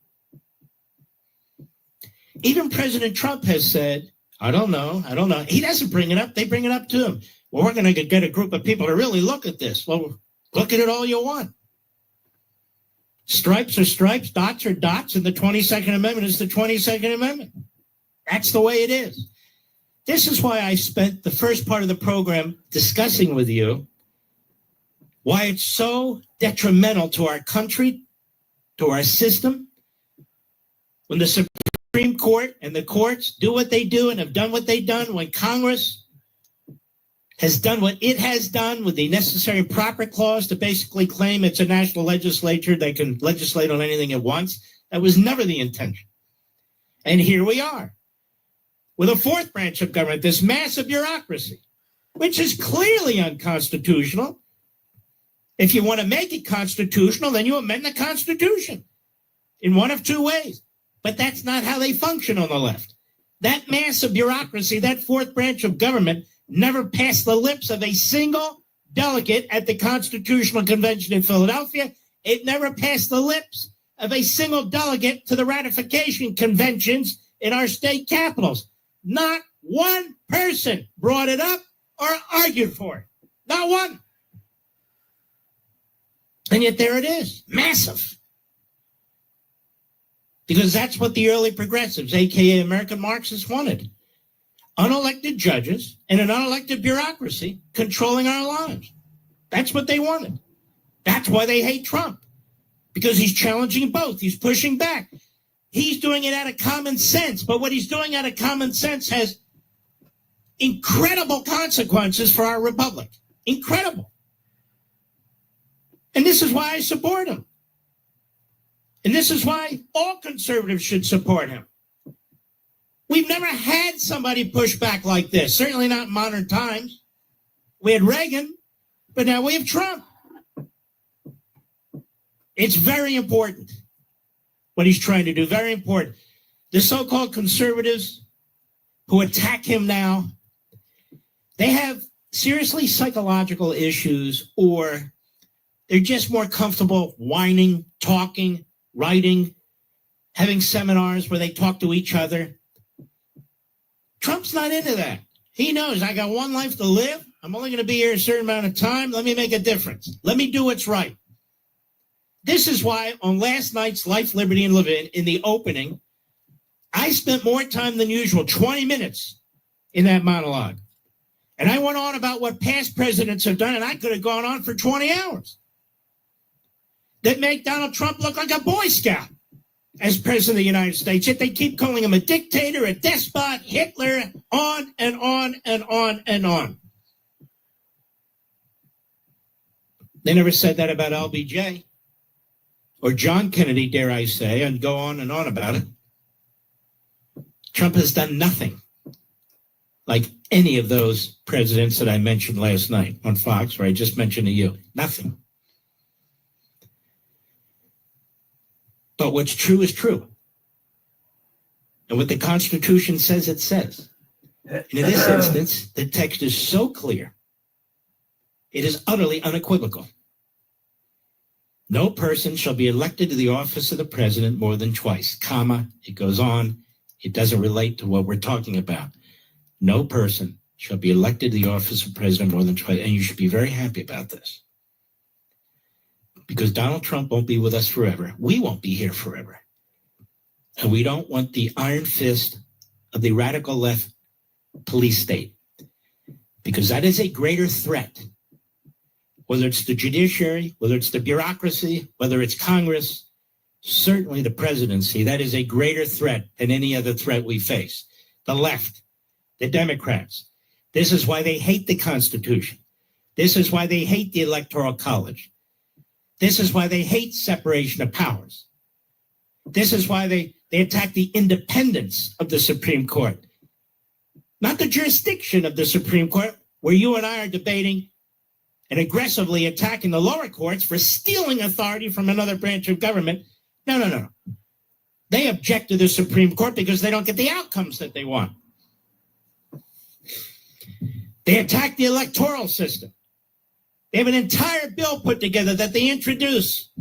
Even President Trump has said, I don't know. He doesn't bring it up. They bring it up to him. Well, we're going to get a group of people to really look at this. Well, look at it all you want. Stripes are stripes, dots are dots, and the 22nd Amendment is the 22nd Amendment. That's the way it is. This is why I spent the first part of the program discussing with you why it's so detrimental to our country, to our system, when the Supreme Court and the courts do what they do and have done what they've done, when Congress has done what it has done with the necessary and proper clause to basically claim it's a national legislature that can legislate on anything it wants. That was never the intention. And here we are with a fourth branch of government, this massive bureaucracy, which is clearly unconstitutional. If you want to make it constitutional, then you amend the Constitution in one of two ways. But that's not how they function on the left. That massive bureaucracy, that fourth branch of government, never passed the lips of a single delegate at the Constitutional Convention in Philadelphia. It never passed the lips of a single delegate to the ratification conventions in our state capitals. Not one person brought it up or argued for it. Not one. And yet there it is, massive. Because that's what the early progressives, aka American Marxists, wanted. Unelected judges and an unelected bureaucracy controlling our lives. That's what they wanted. That's why they hate Trump. Because he's challenging both. He's pushing back. He's doing it out of common sense. But what he's doing out of common sense has incredible consequences for our republic. Incredible. And this is why I support him. And this is why all conservatives should support him. We've never had somebody push back like this, certainly not in modern times. We had Reagan, but now we have Trump. It's very important what he's trying to do, very important. The so-called conservatives who attack him now, they have seriously psychological issues, or they're just more comfortable whining, talking, writing, having seminars where they talk to each other. Trump's not into that. He knows I got one life to live. I'm only going to be here a certain amount of time. Let me make a difference. Let me do what's right. This is why on last night's Life, Liberty, and Levin, in the opening, I spent more time than usual, 20 minutes in that monologue. And I went on about what past presidents have done, and I could have gone on for 20 hours. That make Donald Trump look like a Boy Scout as president of the United States. Yet they keep calling him a dictator, a despot, Hitler, on and on and on and on. They never said that about LBJ or John Kennedy, dare I say, and go on and on about it. Trump has done nothing like any of those presidents that I mentioned last night on Fox, where I just mentioned to you. Nothing. But what's true is true. And what the Constitution says, it says. And in this instance, the text is so clear. It is utterly unequivocal. No person shall be elected to the office of the president more than twice, comma, it goes on. It doesn't relate to what we're talking about. No person shall be elected to the office of president more than twice. And you should be very happy about this. Because Donald Trump won't be with us forever. We won't be here forever. And we don't want the iron fist of the radical left police state. Because that is a greater threat. Whether it's the judiciary, whether it's the bureaucracy, whether it's Congress, certainly the presidency, that is a greater threat than any other threat we face. The left, the Democrats. This is why they hate the Constitution. This is why they hate the Electoral College. This is why they hate separation of powers. This is why they attack the independence of the Supreme Court. Not the jurisdiction of the Supreme Court, where you and I are debating and aggressively attacking the lower courts for stealing authority from another branch of government. No. They object to the Supreme Court because they don't get the outcomes that they want. They attack the electoral system. They have an entire bill put together that they introduce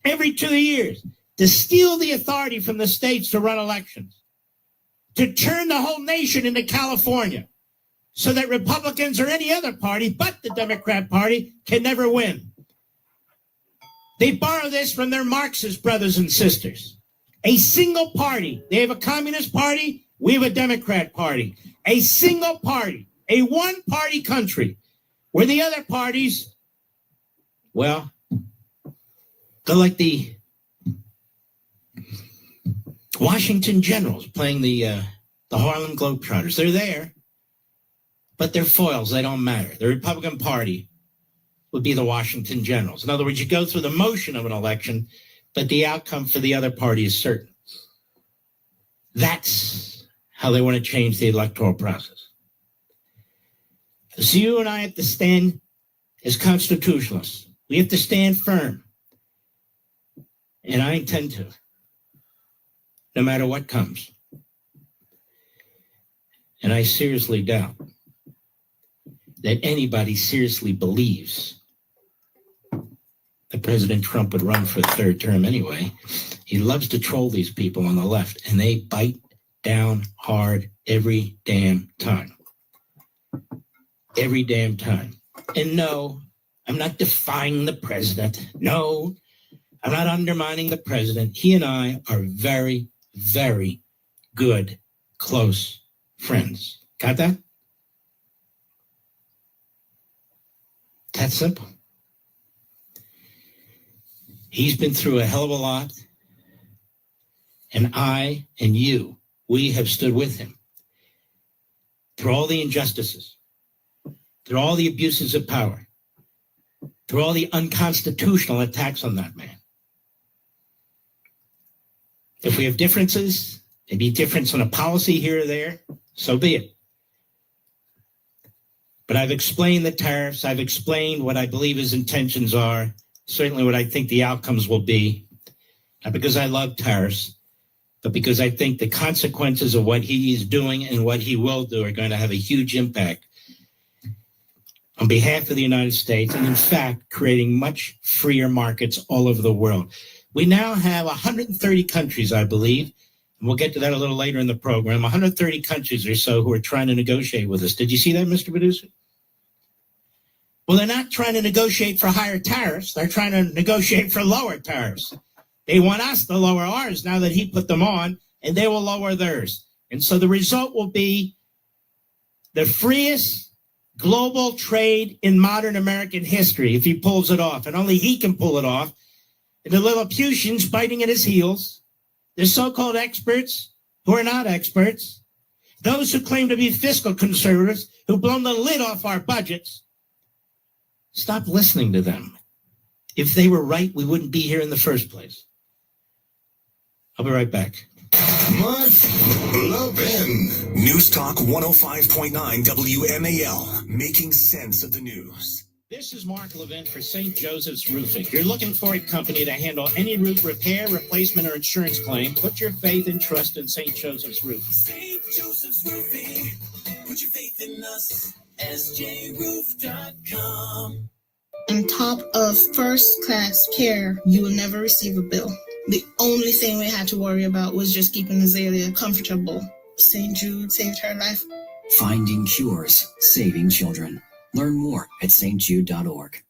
every 2 years to steal the authority from the states to run elections, to turn the whole nation into California so that Republicans or any other party but the Democrat Party can never win. They borrow this from their Marxist brothers and sisters. A single party. They have a Communist Party. We have a Democrat Party. A single party. A one-party country where the other parties, well, they're like the Washington Generals playing the Harlem Globetrotters. They're there, but they're foils. They don't matter. The Republican Party would be the Washington Generals. In other words, you go through the motion of an election, but the outcome for the other party is certain. That's how they want to change the electoral process. So you and I have to stand as constitutionalists. We have to stand firm. And I intend to, no matter what comes. And I seriously doubt that anybody seriously believes that President Trump would run for a third term anyway. He loves to troll these people on the left, and they bite down hard every damn time. Every damn time. And no, I'm not defying the president. No, I'm not undermining the president. He and I are very, very good, close friends. Got that? That's simple. He's been through a hell of a lot. And I and you, we have stood with him through all the injustices, through all the abuses of power, through all the unconstitutional attacks on that man. If we have differences, maybe difference on a policy here or there, so be it. But I've explained the tariffs. I've explained what I believe his intentions are, certainly what I think the outcomes will be. Not because I love tariffs, but because I think the consequences of what he is doing and what he will do are going to have a huge impact on behalf of the United States, and in fact, creating much freer markets all over the world. We now have 130 countries, I believe, and we'll get to that a little later in the program, 130 countries or so who are trying to negotiate with us. Did you see that, Mr. Producer? Well, they're not trying to negotiate for higher tariffs. They're trying to negotiate for lower tariffs. They want us to lower ours now that he put them on, and they will lower theirs. And so the result will be the freest global trade in modern American history if he pulls it off, and only he can pull it off. And the Lilliputians biting at his heels, the so-called experts who are not experts, those who claim to be fiscal conservatives who've blown the lid off our budgets. Stop listening to them. If they were right, we wouldn't be here in the first place. I'll be right back.
Mark Levin.
News Talk 105.9 WMAL, making sense of the news.
This is Mark Levin for St. Joseph's Roofing. If you're looking for a company to handle any roof repair, replacement, or insurance claim, put your faith and trust in St. Joseph's Roofing.
St. Joseph's Roofing. Put your faith in us. sjroof.com.
On top of first-class care, you will never receive a bill. The only thing we had to worry about was just keeping Azalea comfortable. St. Jude saved her life.
Finding cures, saving children. Learn more at stjude.org.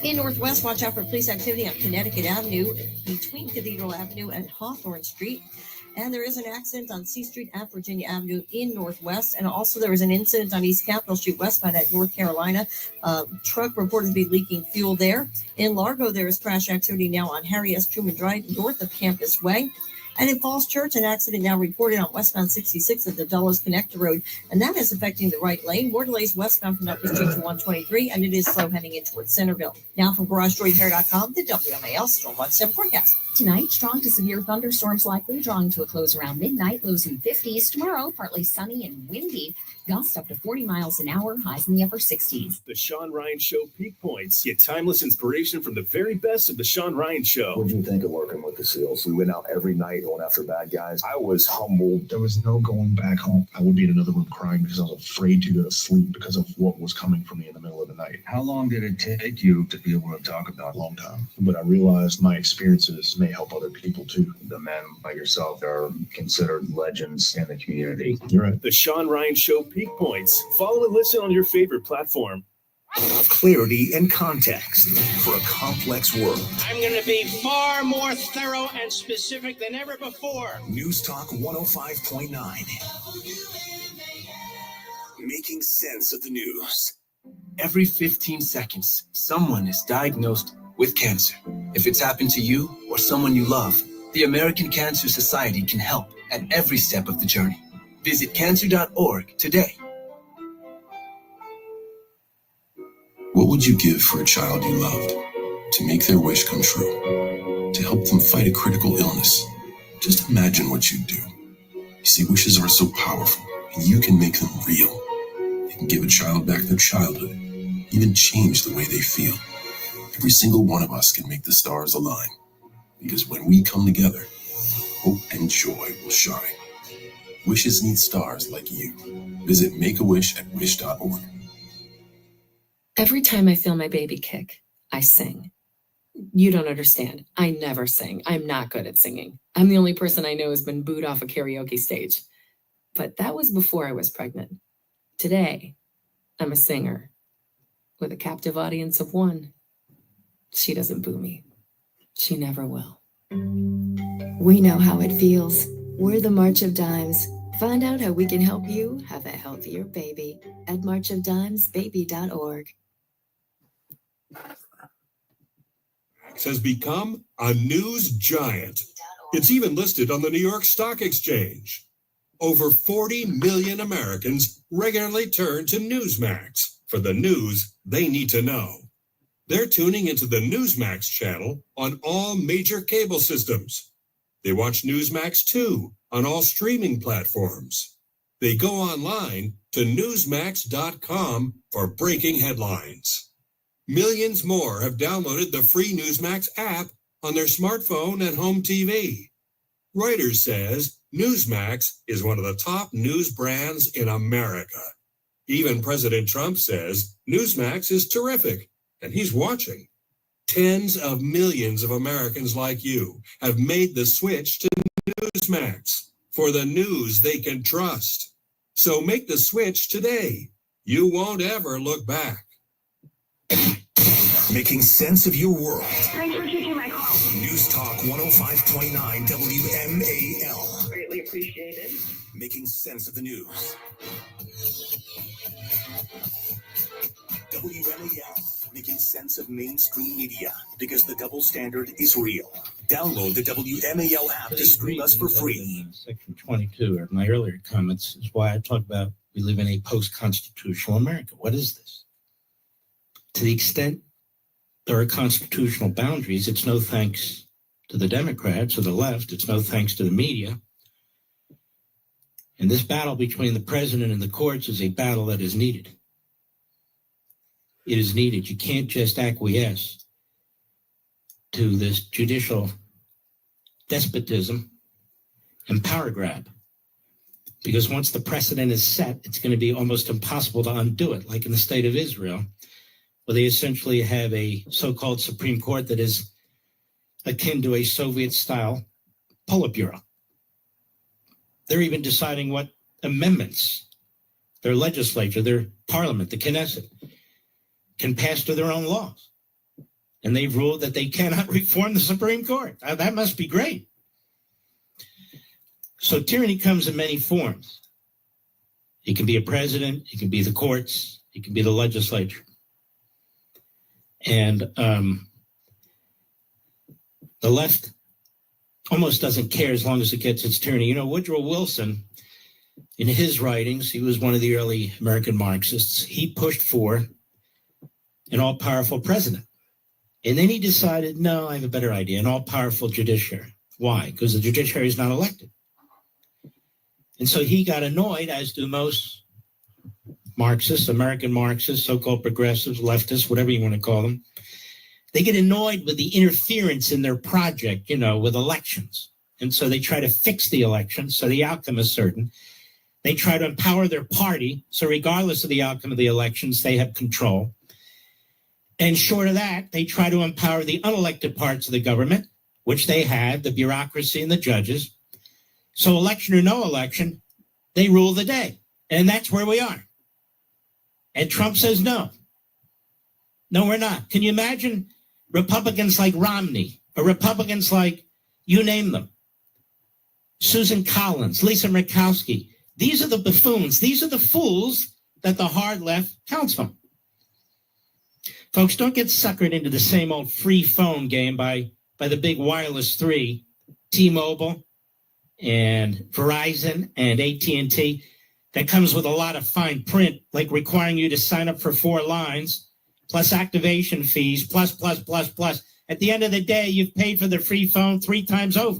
In Northwest, watch out for police activity on Connecticut Avenue between Cathedral Avenue and Hawthorne Street. And there is an accident on C Street at Virginia Avenue in Northwest. And also there was an incident on East Capitol Street westbound at North Carolina. Truck reported to be leaking fuel there. In Largo, there is crash activity now on Harry S. Truman Drive north of Campus Way. And in Falls Church, an accident now reported on westbound 66 at the Dulles Connector Road, and that is affecting the right lane. More delays westbound from Upper Street to 123, and it is slow heading in towards Centerville. Now from GarageDoorRepair.com, the WMAL Storm Watch 7 forecast.
Tonight, strong to severe thunderstorms likely, drawing to a close around midnight, lows in 50s. Tomorrow, partly sunny and windy, gusts up to 40 miles an hour, highs in the upper 60s.
The Sean Ryan Show Peak Points. Get timeless inspiration from the very best of the Sean Ryan Show.
What did you think of working with the SEALs? We went out every night going after bad guys. I was humbled.
There was no going back home. I would be in another room crying because I was afraid to go to sleep because of what was coming for me in the middle of the night.
How long did it take you to be able to talk about
A long time. But I realized my experiences may help other people too.
the men like yourself are considered legends in the community?
You're right.
The Sean Ryan Show Peak Points. Follow and listen on your favorite platform.
Clarity and context for a complex world.
I'm going to be far more thorough and specific than ever before.
News Talk 105.9. Making sense of the news.
Every 15 seconds, someone is diagnosed with cancer. If it's happened to you or someone you love, the American Cancer Society can help at every step of the journey. Visit cancer.org today.
What would you give for a child you loved? To make their wish come true? To help them fight a critical illness? Just imagine what you'd do. You see, wishes are so powerful, and you can make them real. They can give a child back their childhood, even change the way they feel. Every single one of us can make the stars align. Because when we come together, hope and joy will shine. Wishes need stars like you. Visit Make-A-Wish at wish.org.
Every time I feel my baby kick, I sing. You don't understand. I never sing. I'm not good at singing. I'm the only person I know who's been booed off a karaoke stage. But that was before I was pregnant. Today, I'm a singer with a captive audience of one. She doesn't boo me. She never will.
We know how it feels. We're the March of Dimes. Find out how we can help you have a healthier baby at marchofdimesbaby.org.
Has become a news giant. It's even listed on the New York Stock Exchange. Over 40 million Americans regularly turn to Newsmax for the news they need to know. They're tuning into the Newsmax channel on all major cable systems. They watch Newsmax 2 on all streaming platforms. They go online to newsmax.com for breaking headlines. Millions more have downloaded the free Newsmax app on their smartphone and home TV. Reuters says Newsmax is one of the top news brands in America. Even President Trump says Newsmax is terrific, and he's watching. Tens of millions of Americans like you have made the switch to Newsmax for the news they can trust. So make the switch today. You won't ever look back.
Making sense of your world.
Thanks for taking my call.
News Talk 105.9 WMAL.
Greatly appreciated.
Making sense of the news. WMAL. Making sense of mainstream media. Because the double standard is real. Download the WMAL app to stream us for free.
Section 22 of my earlier comments is why I talk about we live in a post-constitutional America. What is this? To the extent there are constitutional boundaries, it's no thanks to the Democrats or the left. It's no thanks to the media. And this battle between the president and the courts is a battle that is needed. It is needed. You can't just acquiesce to this judicial despotism and power grab. Because once the precedent is set, it's going to be almost impossible to undo it, like in the state of Israel, where they essentially have a so-called Supreme Court that is akin to a Soviet-style Politburo. They're even deciding what amendments their legislature, their parliament, the Knesset, can pass to their own laws. And they've ruled that they cannot reform the Supreme Court. That must be great. So tyranny comes in many forms. It can be a president, it can be the courts, it can be the legislature. And the left almost doesn't care as long as it gets its turn. You know, Woodrow Wilson, in his writings, he was one of the early American Marxists. He pushed for an all-powerful president. And then he decided, no, I have a better idea, an all-powerful judiciary. Why? Because the judiciary is not elected. And so he got annoyed, as do most Marxists, American Marxists, so-called progressives, leftists, whatever you want to call them. They get annoyed with the interference in their project, you know, with elections. And so they try to fix the election so the outcome is certain. They try to empower their party, so regardless of the outcome of the elections, they have control. And short of that, they try to empower the unelected parts of the government, which they have, the bureaucracy and the judges. So election or no election, they rule the day. And that's where we are. And Trump says no. No, we're not. Can you imagine Republicans like Romney or Republicans like, you name them, Susan Collins, Lisa Murkowski? These are the buffoons. These are the fools that the hard left counts on. Folks, don't get suckered into the same old free phone game by the big wireless three, T-Mobile and Verizon and AT&T, that comes with a lot of fine print, like requiring you to sign up for 4 lines, plus activation fees, plus. At the end of the day, you've paid for the free phone 3 times over.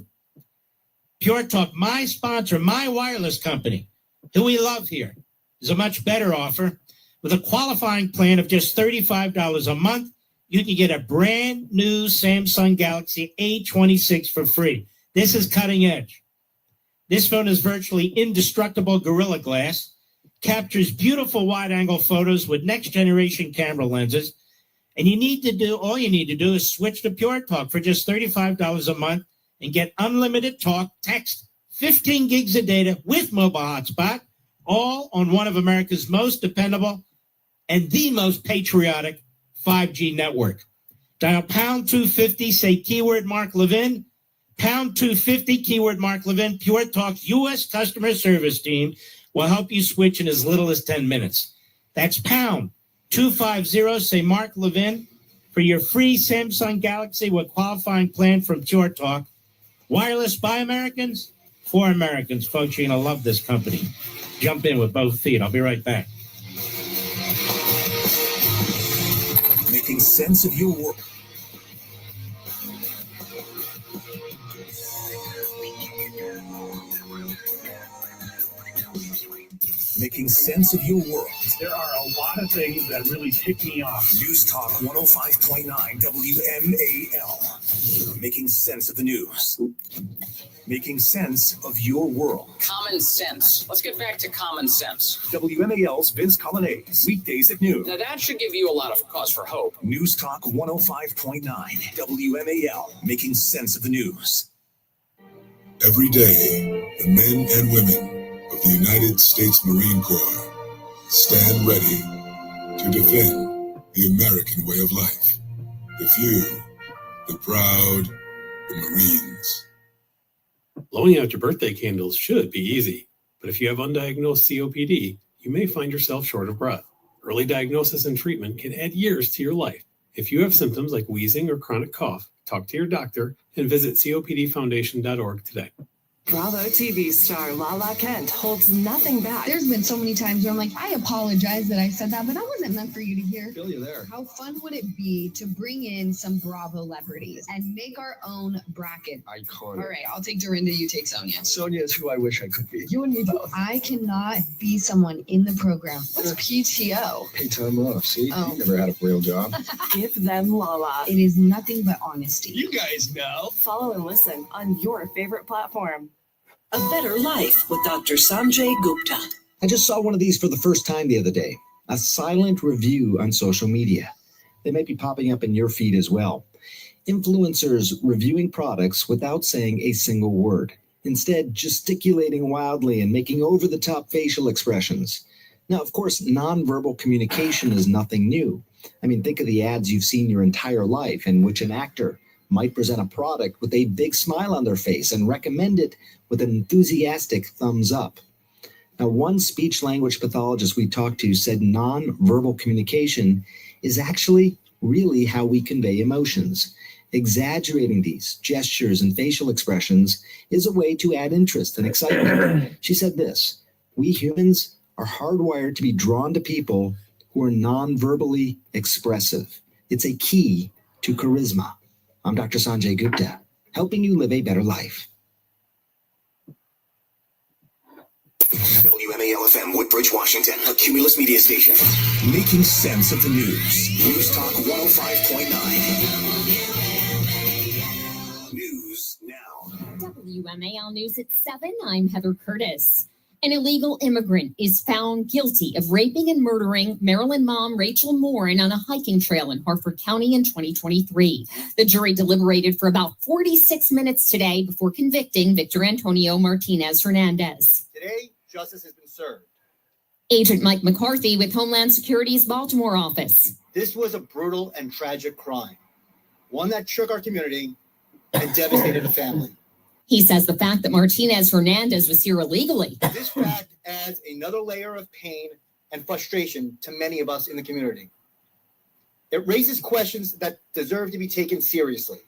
Pure Talk, my sponsor, my wireless company, who we love here, is a much better offer. With a qualifying plan of just $35 a month, you can get a brand new Samsung Galaxy A26 for free. This is cutting edge. This phone is virtually indestructible Gorilla Glass, captures beautiful wide-angle photos with next-generation camera lenses, and all you need to do is switch to Pure Talk for just $35 a month and get unlimited talk, text, 15 gigs of data with mobile hotspot, all on one of America's most dependable and the most patriotic 5G network. Dial pound 250, say keyword Mark Levin, pound 250, keyword Mark Levin. Pure Talk's U.S. customer service team will help you switch in as little as 10 minutes. That's pound 250, say Mark Levin, for your free Samsung Galaxy with qualifying plan from Pure Talk. Wireless by Americans, for Americans. Folks, you're going to love this company. Jump in with both feet. I'll be right back.
Making sense of your world. Making sense of your world.
There are a lot of things that really tick me off.
News Talk 105.9 WMAL. Making sense of the news. Making sense of your world.
Common sense. Let's get back to common sense.
WMAL's Vince Colonnese. Weekdays at noon.
Now that should give you a lot of cause for hope.
News Talk 105.9 WMAL. Making sense of the news.
Every day, the men and women of the United States Marine Corps stand ready to defend the American way of life. The few, the proud, the Marines.
Blowing out your birthday candles should be easy, but if you have undiagnosed COPD, you may find yourself short of breath. Early diagnosis and treatment can add years to your life. If you have symptoms like wheezing or chronic cough, talk to your doctor and visit copdfoundation.org today.
Bravo TV star Lala Kent holds nothing back.
There's been so many times where I'm like, I apologize that I said that, but that wasn't meant for you to hear.
Feel you there.
How fun would it be to bring in some Bravo celebrities and make our own bracket?
I call
All right, I'll take Dorinda, you take Sonia.
Sonia is who I wish I could be.
You and me both. I cannot be someone in the program. What's PTO?
Pay time off. See,
Oh.
you never had a real job.
Give them Lala.
It is nothing but honesty.
You guys know.
Follow and listen on your favorite platform.
A Better Life with Dr. Sanjay Gupta.
I just saw one of these for the first time the other day. A silent review on social media. They might be popping up in your feed as well. Influencers reviewing products without saying a single word. Instead, gesticulating wildly and making over-the-top facial expressions. Now, of course, nonverbal communication is nothing new. I mean, think of the ads you've seen your entire life in which an actor might present a product with a big smile on their face and recommend it with an enthusiastic thumbs up. Now, one speech language pathologist we talked to said nonverbal communication is actually really how we convey emotions. Exaggerating these gestures and facial expressions is a way to add interest and excitement. She said this: "We humans are hardwired to be drawn to people who are non-verbally expressive. It's a key to charisma." I'm Dr. Sanjay Gupta, helping you live a better life.
WMAL-FM, Woodbridge, Washington, a Cumulus media station. Making sense of the news. News Talk 105.9. News now.
WMAL News at 7. I'm Heather Curtis. An illegal immigrant is found guilty of raping and murdering Maryland mom Rachel Morin on a hiking trail in Harford County in 2023. The jury deliberated for about 46 minutes today before convicting Victor Antonio Martinez Hernandez.
Today, justice has been served.
Agent Mike McCarthy with Homeland Security's Baltimore office.
This was a brutal and tragic crime, one that shook our community and devastated a family.
He says the fact that Martinez Hernandez was here illegally.
This fact adds another layer of pain and frustration to many of us in the community. It raises questions that deserve to be taken seriously.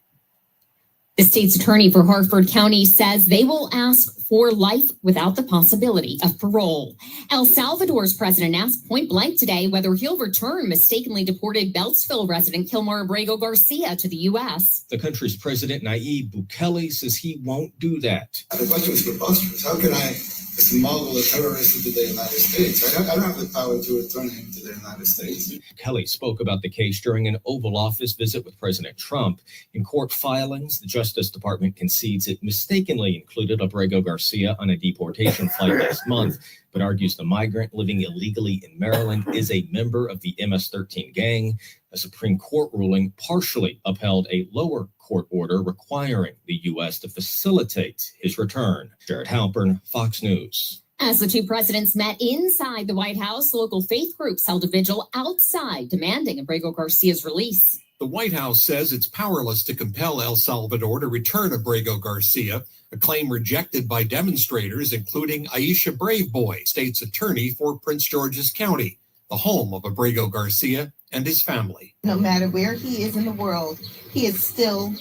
The state's attorney for Harford County says they will ask for life without the possibility of parole. El Salvador's president asked point blank today whether he'll return mistakenly deported Beltsville resident Kilmar Abrego Garcia to the U.S.
The country's president, Nayib Bukele, says he won't do that.
The question is preposterous. How can I smuggle a terrorist into the United States? I don't have the power to return him to the United States.
Kelly spoke about the case during an Oval Office visit with President Trump. In court filings, the Justice Department concedes it mistakenly included Abrego Garcia on a deportation flight last month, but argues the migrant living illegally in Maryland is a member of the MS-13 gang. A Supreme Court ruling partially upheld a lower court order requiring the U.S. to facilitate his return. Jared Halpern, Fox News.
As the two presidents met inside the White House, local faith groups held a vigil outside demanding Abrego Garcia's release.
The White House says it's powerless to compel El Salvador to return Abrego Garcia, a claim rejected by demonstrators, including Aisha Braveboy, state's attorney for Prince George's County, the home of Abrego Garcia and his family.
No matter where he is in the world, he is still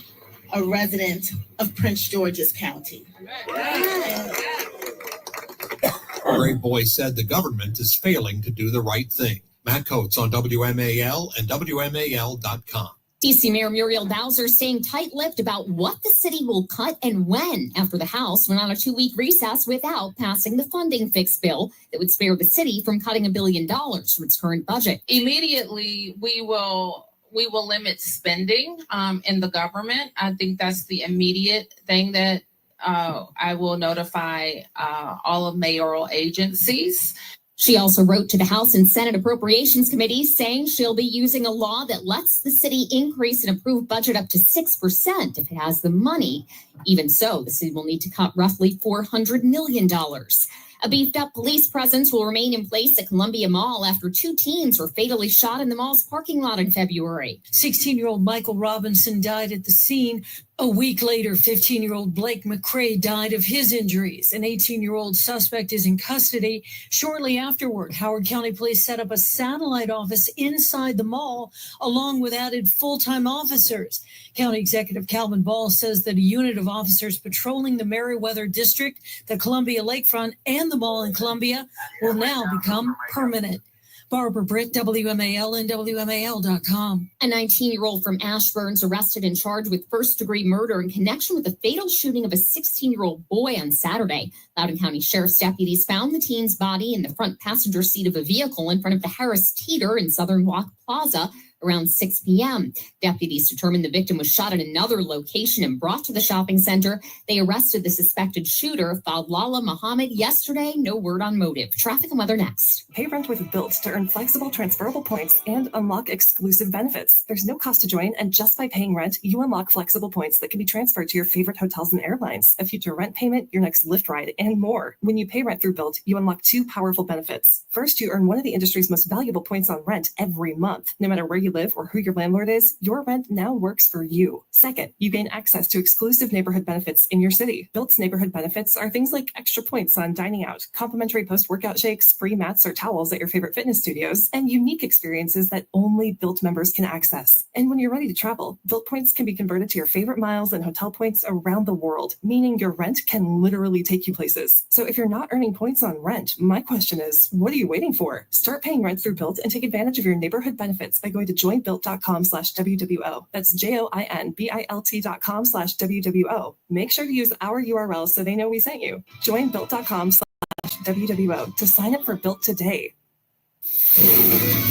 a resident of Prince George's County.
Braveboy said the government is failing to do the right thing. Matt Coates on WMAL and WMAL.com.
D.C. Mayor Muriel Bowser staying tight-lipped about what the city will cut and when after the House went on a 2-week recess without passing the funding fix bill that would spare the city from cutting $1 billion from its current budget.
Immediately, we will limit spending in the government. I think that's the immediate thing that I will notify all of mayoral agencies.
She also wrote to the House and Senate Appropriations Committees saying she'll be using a law that lets the city increase an approved budget up to 6% if it has the money. Even so, the city will need to cut roughly $400 million. A beefed-up police presence will remain in place at Columbia Mall after 2 teens were fatally shot in the mall's parking lot in February.
16-year-old Michael Robinson died at the scene. A week later, 15-year-old Blake McCrae died of his injuries. An 18-year-old suspect is in custody. Shortly afterward, Howard County Police set up a satellite office inside the mall, along with added full-time officers. County Executive Calvin Ball says that a unit of officers patrolling the Meriwether District, the Columbia Lakefront, and the mall in Columbia will now become permanent. Barbara Britt, WMAL and WMAL.com.
A 19-year-old from Ashburn's arrested and charged with first-degree murder in connection with the fatal shooting of a 16-year-old boy on Saturday. Loudoun County Sheriff's deputies found the teen's body in the front passenger seat of a vehicle in front of the Harris Teeter in Southern Walk Plaza around 6 p.m. Deputies determined the victim was shot at another location and brought to the shopping center. They arrested the suspected shooter, Fadlala Muhammad, yesterday. No word on motive. Traffic and weather next.
Pay rent with Built to earn flexible transferable points and unlock exclusive benefits. There's no cost to join, and just by paying rent, you unlock flexible points that can be transferred to your favorite hotels and airlines, a future rent payment, your next Lyft ride, and more. When you pay rent through Built, you unlock 2 powerful benefits. First, you earn one of the industry's most valuable points on rent every month. No matter where you you live or who your landlord is, your rent now works for you. Second, you gain access to exclusive neighborhood benefits in your city. Built's neighborhood benefits are things like extra points on dining out, complimentary post-workout shakes, free mats or towels at your favorite fitness studios, and unique experiences that only Built members can access. And when you're ready to travel, Built points can be converted to your favorite miles and hotel points around the world, meaning your rent can literally take you places. So if you're not earning points on rent, my question is, what are you waiting for? Start paying rent through Built and take advantage of your neighborhood benefits by going to joinbuilt.com/WWO. That's JOINBILT.com/WWO. Make sure to use our URL so they know we sent you. Joinbuilt.com/WWO to sign up for Built today.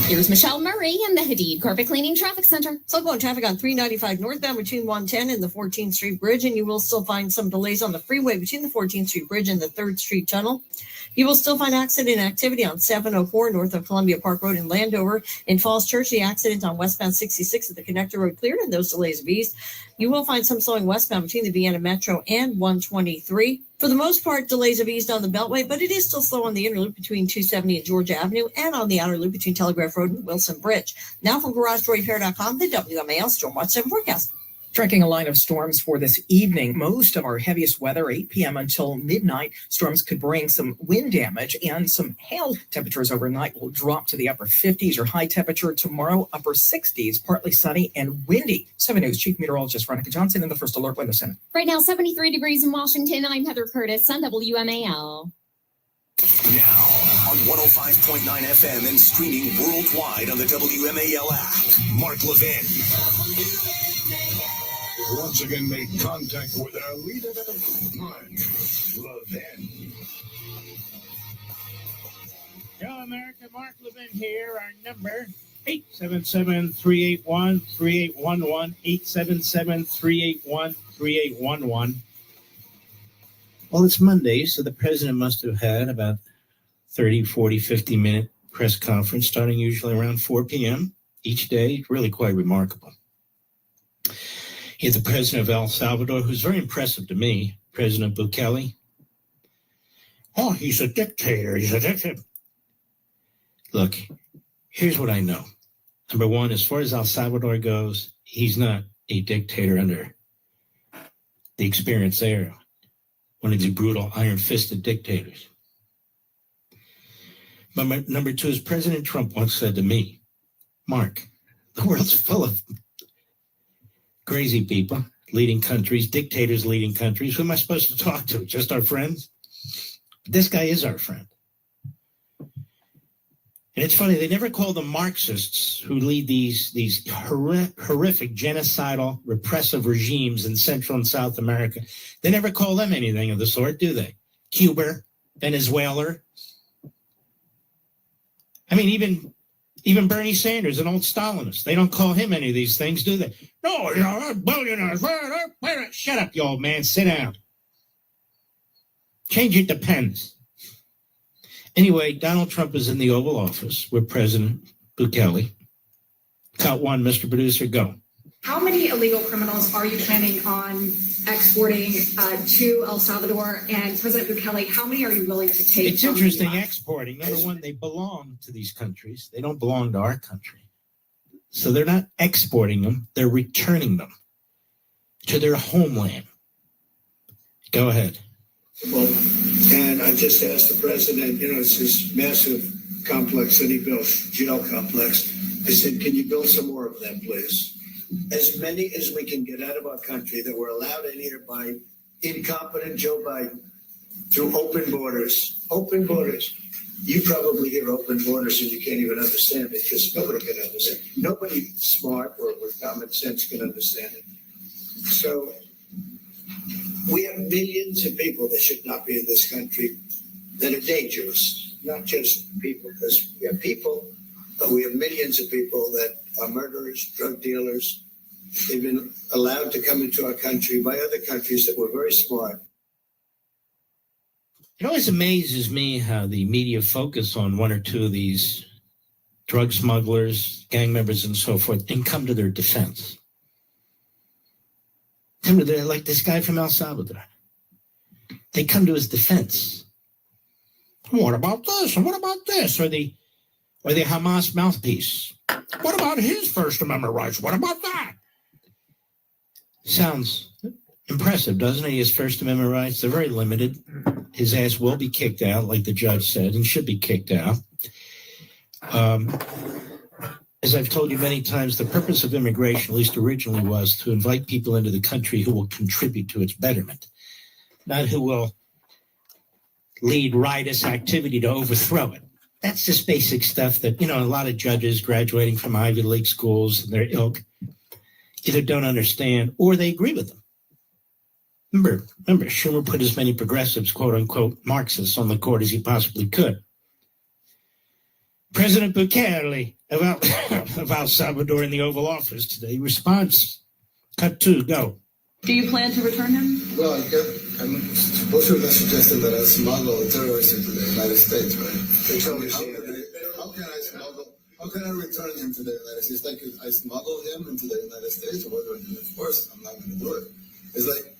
Here's Michelle Murray in the Hadid Carpet Cleaning Traffic Center.
Slowing traffic on 395 northbound between 110 and the 14th Street Bridge, and you will still find some delays on the freeway between the 14th Street Bridge and the 3rd Street Tunnel. You will still find accident activity on 704 north of Columbia Park Road in Landover. In Falls Church, the accident on westbound 66 at the connector road cleared, and those delays have eased. You will find some slowing westbound between the Vienna Metro and 123. For the most part, delays have eased on the Beltway, but it is still slow on the inner loop between 270 and Georgia Avenue and on the outer loop between Telegraph Road and Wilson Bridge. Now from GarageDoorRepair.com, the WMAL Stormwatch 7 forecast.
Tracking a line of storms for this evening. Most of our heaviest weather, 8 p.m. until midnight. Storms could bring some wind damage and some hail. Temperatures overnight will drop to the upper 50s. Your high temperature tomorrow, upper 60s, partly sunny and windy. 7 News Chief Meteorologist Veronica Johnson in the First Alert Weather Center.
Right now, 73 degrees in Washington. I'm Heather Curtis on WMAL.
Now on 105.9 FM and streaming worldwide on the WMAL app. Mark Levin.
Once again made contact with our leader, Mark Levin.
Hello, America. Mark Levin here. Our number, 877-381-3811, 877-381-3811. Well, it's Monday, so the president must have had about 30, 40, 50-minute press conference starting usually around 4 p.m. each day. Really quite remarkable. He had the president of El Salvador, who's very impressive to me, President Bukele. Oh, he's a dictator. He's a dictator. Look, here's what I know. Number one, as far as El Salvador goes, he's not a dictator under the experience there. One of these brutal, iron-fisted dictators. But number two is President Trump once said to me, Mark, the world's full of crazy people, leading countries, dictators leading countries. Who am I supposed to talk to? Just our friends? This guy is our friend. And it's funny, they never call the Marxists who lead these horrific, genocidal, repressive regimes in Central and South America. They never call them anything of the sort, do they? Cuba, Venezuela. I mean, even Bernie Sanders, an old Stalinist, they don't call him any of these things, do they? No, you know, billionaires. Shut up, you old man. Sit down. Change it to pens. Anyway, Donald Trump is in the Oval Office with President Bukele. Count one, Mr. Producer, go.
How many illegal criminals are you planning on exporting to El Salvador? And President Bukele, how many are you willing to take?
It's interesting exporting. Number one, they belong to these countries. They don't belong to our country. So they're not exporting them. They're returning them to their homeland. Go ahead.
Well, and I just asked the president, it's this massive complex that he built, jail complex. I said, can you build some more of them, please? As many as we can get out of our country that were allowed in here by incompetent Joe Biden through open borders. Open borders. You probably hear open borders and you can't even understand it because nobody can understand. Nobody smart or with common sense can understand it. So we have millions of people that should not be in this country that are dangerous, not just people, because we have people, but we have millions of people that are murderers, drug dealers. They've been allowed to come into our country by other countries that were very smart.
It always amazes me how the media focus on one or two of these drug smugglers, gang members, and so forth, and come to their defense. Come to their, like this guy from El Salvador. They come to his defense. What about this? And what about this? Or the Hamas mouthpiece. What about his First Amendment rights? What about that? Sounds impressive, doesn't it? His First Amendment rights, they're very limited. His ass will be kicked out, like the judge said, and should be kicked out. As I've told you many times, the purpose of immigration, at least originally, was to invite people into the country who will contribute to its betterment, not who will lead riotous activity to overthrow it. That's just basic stuff that, a lot of judges graduating from Ivy League schools and their ilk either don't understand or they agree with them. Remember, Schumer put as many progressives, quote unquote, Marxists on the court as he possibly could. President Bukele of El Salvador in the Oval Office today. Response, cut 2, go.
Do you plan to return him?
Well, I'm supposed to have suggested that I smuggle a terrorist into the United States, right? They tell me, how can I return him to the United States? Like, I smuggle him into the United States, or what do I do? Of course, I'm not going to do it. It's like,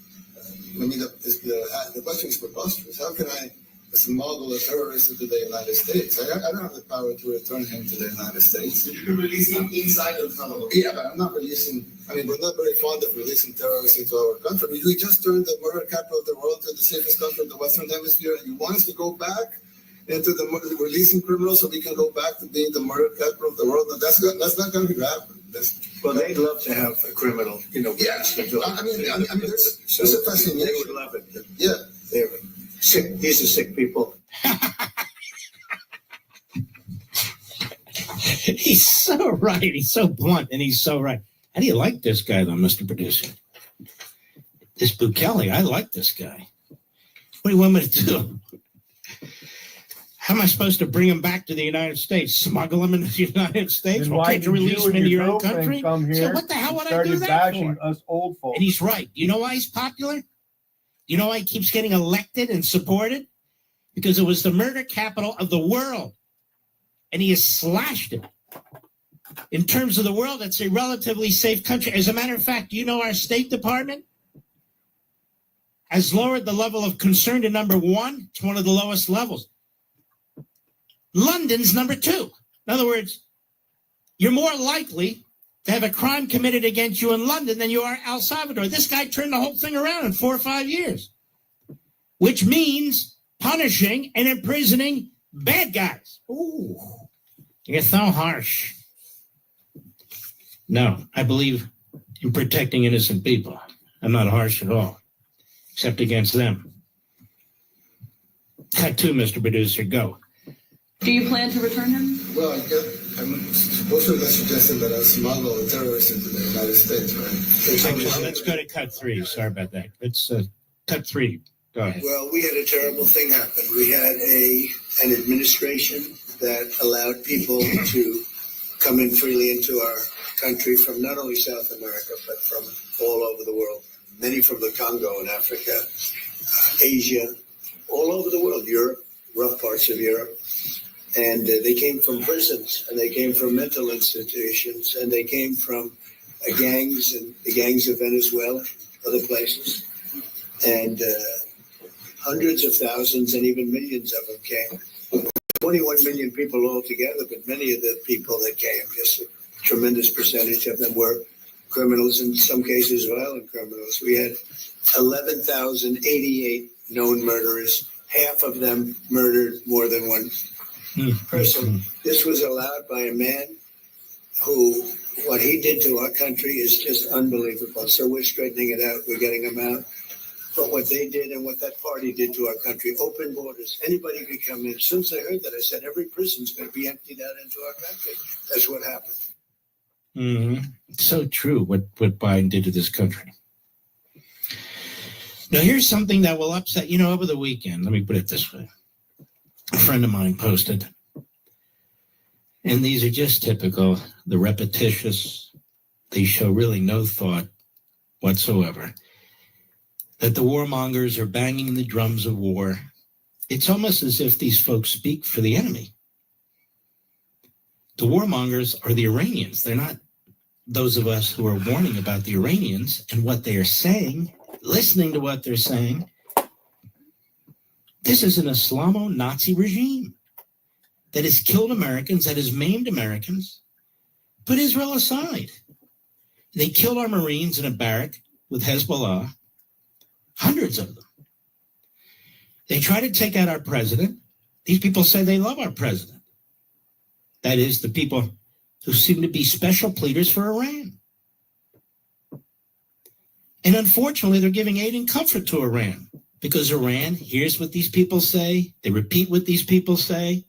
the question is preposterous. How can I smuggle a terrorist into the United States? I don't have the power to return him to the United States. You can release him inside of Salvador. Yeah, but I'm not releasing. We're not very fond of releasing terrorists into our country. We just turned the murder capital of the world to the safest country in the Western Hemisphere, and you want us to go back into the releasing criminals so we can go back to being the murder capital of the world? That's not going to happen.
Well, they'd love to have a criminal,
Yeah, there's a fascination.
They would love it.
Yeah,
They're sick. These are sick people.
He's so right. He's so blunt, and he's so right. How do you like this guy, though, Mr. Producer? This Bukele, I like this guy. What do you want me to do? How am I supposed to bring him back to the United States? Smuggle him into the United States?
Why
Can't you release him into your own country?
Come here,
So what the hell would I do that
bashing
for?
us old folks.
And he's right. You know why he's popular? You know why he keeps getting elected and supported? Because it was the murder capital of the world. And he has slashed it. In terms of the world, it's a relatively safe country. As a matter of fact, do you know our State Department has lowered the level of concern to number 1? It's one of the lowest levels. London's number 2. In other words, you're more likely to have a crime committed against you in London than you are El Salvador. This guy turned the whole thing around in 4 or 5 years, which means punishing and imprisoning bad guys. Ooh, you're so harsh. No, I believe in protecting innocent people. I'm not harsh at all, except against them. Cut 2, Mr. Producer, go.
Do you plan to return him?
Well, I'm supposed to have suggested that I smuggle a terrorist into the United States, right?
Actually, let's go to cut 3. Sorry about that. Let's cut 3. Go ahead.
Well, we had a terrible thing happen. We had an administration that allowed people to come in freely into our country from not only South America, but from all over the world. Many from the Congo in Africa, Asia, all over the world, Europe, rough parts of Europe. And they came from prisons, and they came from mental institutions, and they came from gangs, and the gangs of Venezuela, other places. And hundreds of thousands and even millions of them came. 21 million people altogether, but many of the people that came, just a tremendous percentage of them were criminals, in some cases violent criminals. We had 11,088 known murderers. Half of them murdered more than one person. This was allowed by a man who, what he did to our country is just unbelievable. So we're straightening it out. We're getting them out. But what they did and what that party did to our country, open borders, anybody could come in. As soon as I heard that, I said, every prison's going to be emptied out into our country. That's what happened.
Mm-hmm. So true what Biden did to this country. Now, here's something that will upset, over the weekend. Let me put it this way. A friend of mine posted, and these are just typical, the repetitious, they show really no thought whatsoever, that the warmongers are banging the drums of war. It's almost as if these folks speak for the enemy. The warmongers are the Iranians. They're not those of us who are warning about the Iranians and what they are saying, listening to what they're saying. This is an Islamo-Nazi regime that has killed Americans, that has maimed Americans, put Israel aside. They killed our Marines in a barrack with Hezbollah, hundreds of them. They try to take out our president. These people say they love our president. That is, the people who seem to be special pleaders for Iran. And unfortunately, they're giving aid and comfort to Iran because Iran hears what these people say. They repeat what these people say.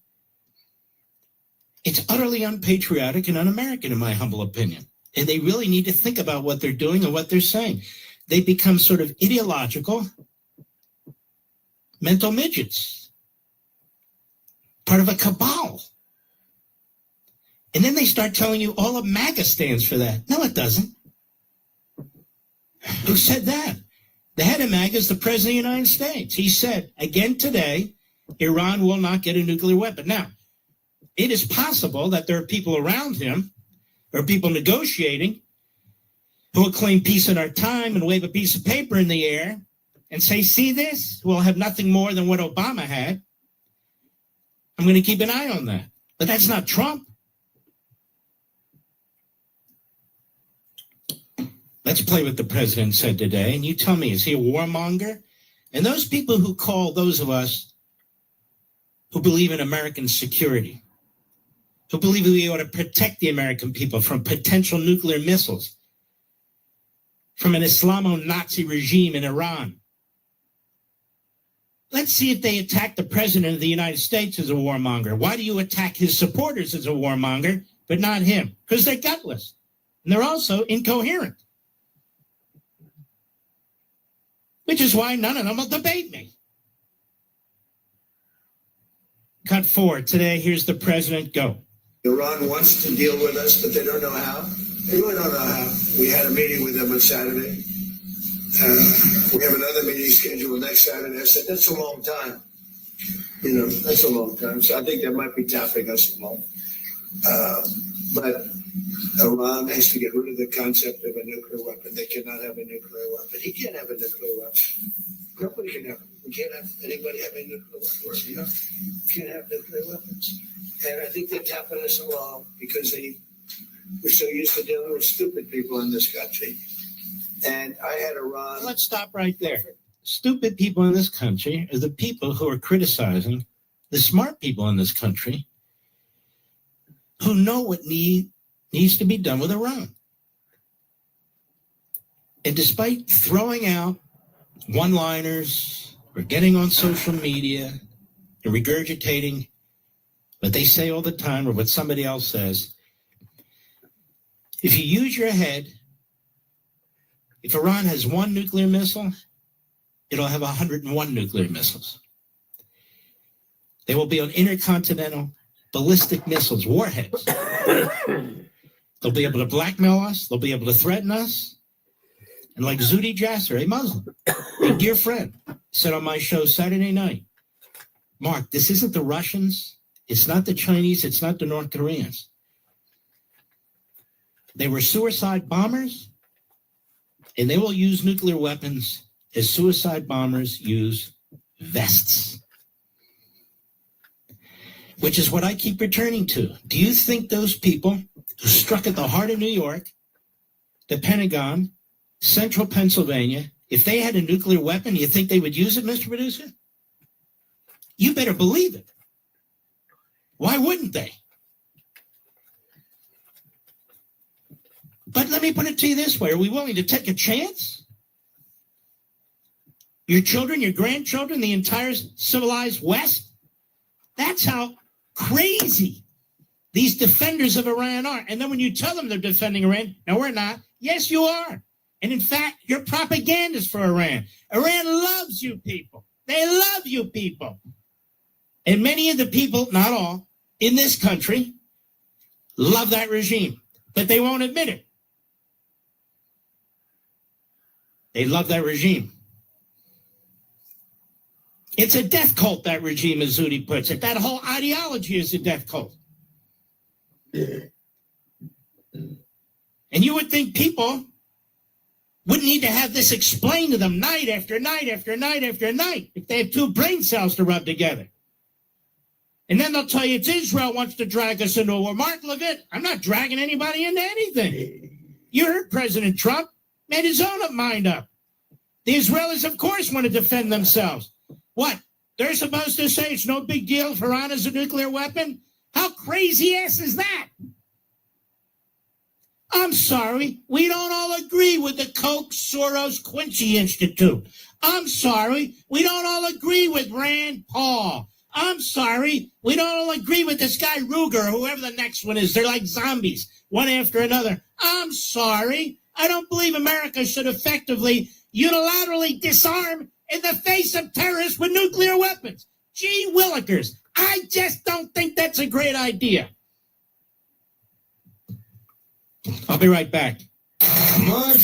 It's utterly unpatriotic and un-American, in my humble opinion. And they really need to think about what they're doing and what they're saying. They become sort of ideological mental midgets, part of a cabal. And then they start telling you all of MAGA stands for that. No, it doesn't. Who said that? The head of MAGA is the President of the United States. He said, again today, Iran will not get a nuclear weapon. Now, it is possible that there are people around him, or people negotiating, who will claim peace in our time and wave a piece of paper in the air and say, see this? We'll have nothing more than what Obama had. I'm going to keep an eye on that. But that's not Trump. Let's play what the president said today. And you tell me, is he a warmonger? And those people who call those of us who believe in American security, who believe we ought to protect the American people from potential nuclear missiles, from an Islamo-Nazi regime in Iran. Let's see if they attack the president of the United States as a warmonger. Why do you attack his supporters as a warmonger, but not him? Because they're gutless. And they're also incoherent. Which is why none of them will debate me. Cut 4. Today, here's the president. Go.
Iran wants to deal with us, but they don't know how. They really don't know how. We had a meeting with them on Saturday. We have another meeting scheduled next Saturday. I said, that's a long time. That's a long time. So I think they might be tapping us along. But Iran has to get rid of the concept of a nuclear weapon. They cannot have a nuclear weapon. He can't have a nuclear weapon. Nobody can have it. We can't have anybody have a nuclear weapon. You can't have nuclear weapons. And I think they're tapping us along because we're so used to dealing with stupid people in this country. And I had Iran.
Let's stop right there. Stupid people in this country are the people who are criticizing the smart people in this country who know what needs to be done with Iran. And despite throwing out one-liners or getting on social media and regurgitating what they say all the time or what somebody else says, if you use your head, if Iran has one nuclear missile, it'll have 101 nuclear missiles. They will be on intercontinental ballistic missiles, warheads. They'll be able to blackmail us. They'll be able to threaten us. And like Zuhdi Jasser, a Muslim, a dear friend, said on my show Saturday night, Mark, this isn't the Russians. It's not the Chinese. It's not the North Koreans. They were suicide bombers, and they will use nuclear weapons as suicide bombers use vests, which is what I keep returning to. Do you think those people who struck at the heart of New York, the Pentagon, central Pennsylvania, if they had a nuclear weapon, you think they would use it, Mr. Producer? You better believe it. Why wouldn't they? But let me put it to you this way. Are we willing to take a chance? Your children, your grandchildren, the entire civilized West? That's how crazy these defenders of Iran are. And then when you tell them they're defending Iran, no, we're not. Yes, you are. And in fact, you're propagandists for Iran. Iran loves you people. They love you people. And many of the people, not all, in this country love that regime, but they won't admit it. They love that regime. It's a death cult, that regime, as Zuhdi puts it. That whole ideology is a death cult. And you would think people wouldn't need to have this explained to them night after night after night after night if they have two brain cells to rub together. And then they'll tell you it's Israel wants to drag us into a war. Mark Levitt, I'm not dragging anybody into anything. You heard President Trump made his own mind up. The Israelis, of course, want to defend themselves. What? They're supposed to say it's no big deal if Iran has a nuclear weapon? How crazy ass is that? I'm sorry, we don't all agree with the Koch Soros Quincy Institute. I'm sorry, we don't all agree with Rand Paul. I'm sorry, we don't all agree with this guy Ruger, whoever the next one is. They're like zombies, one after another. I'm sorry, I don't believe America should effectively, unilaterally disarm in the face of terrorists with nuclear weapons. Gee willikers, I just don't think that's a great idea. I'll be right back.
Mark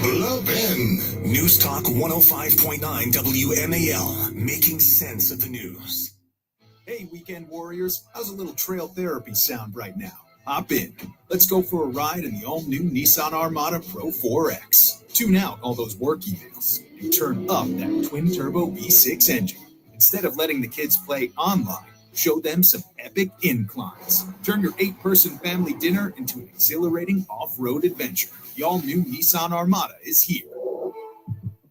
Levin. News Talk 105.9 WMAL. Making sense of the news.
Hey, weekend warriors. How's a little trail therapy sound right now? Hop in. Let's go for a ride in the all-new Nissan Armada Pro 4X. Tune out all those work emails and turn up that twin-turbo V6 engine. Instead of letting the kids play online, show them some epic inclines. Turn your 8-person family dinner into an exhilarating off-road adventure. The all-new Nissan Armada is here.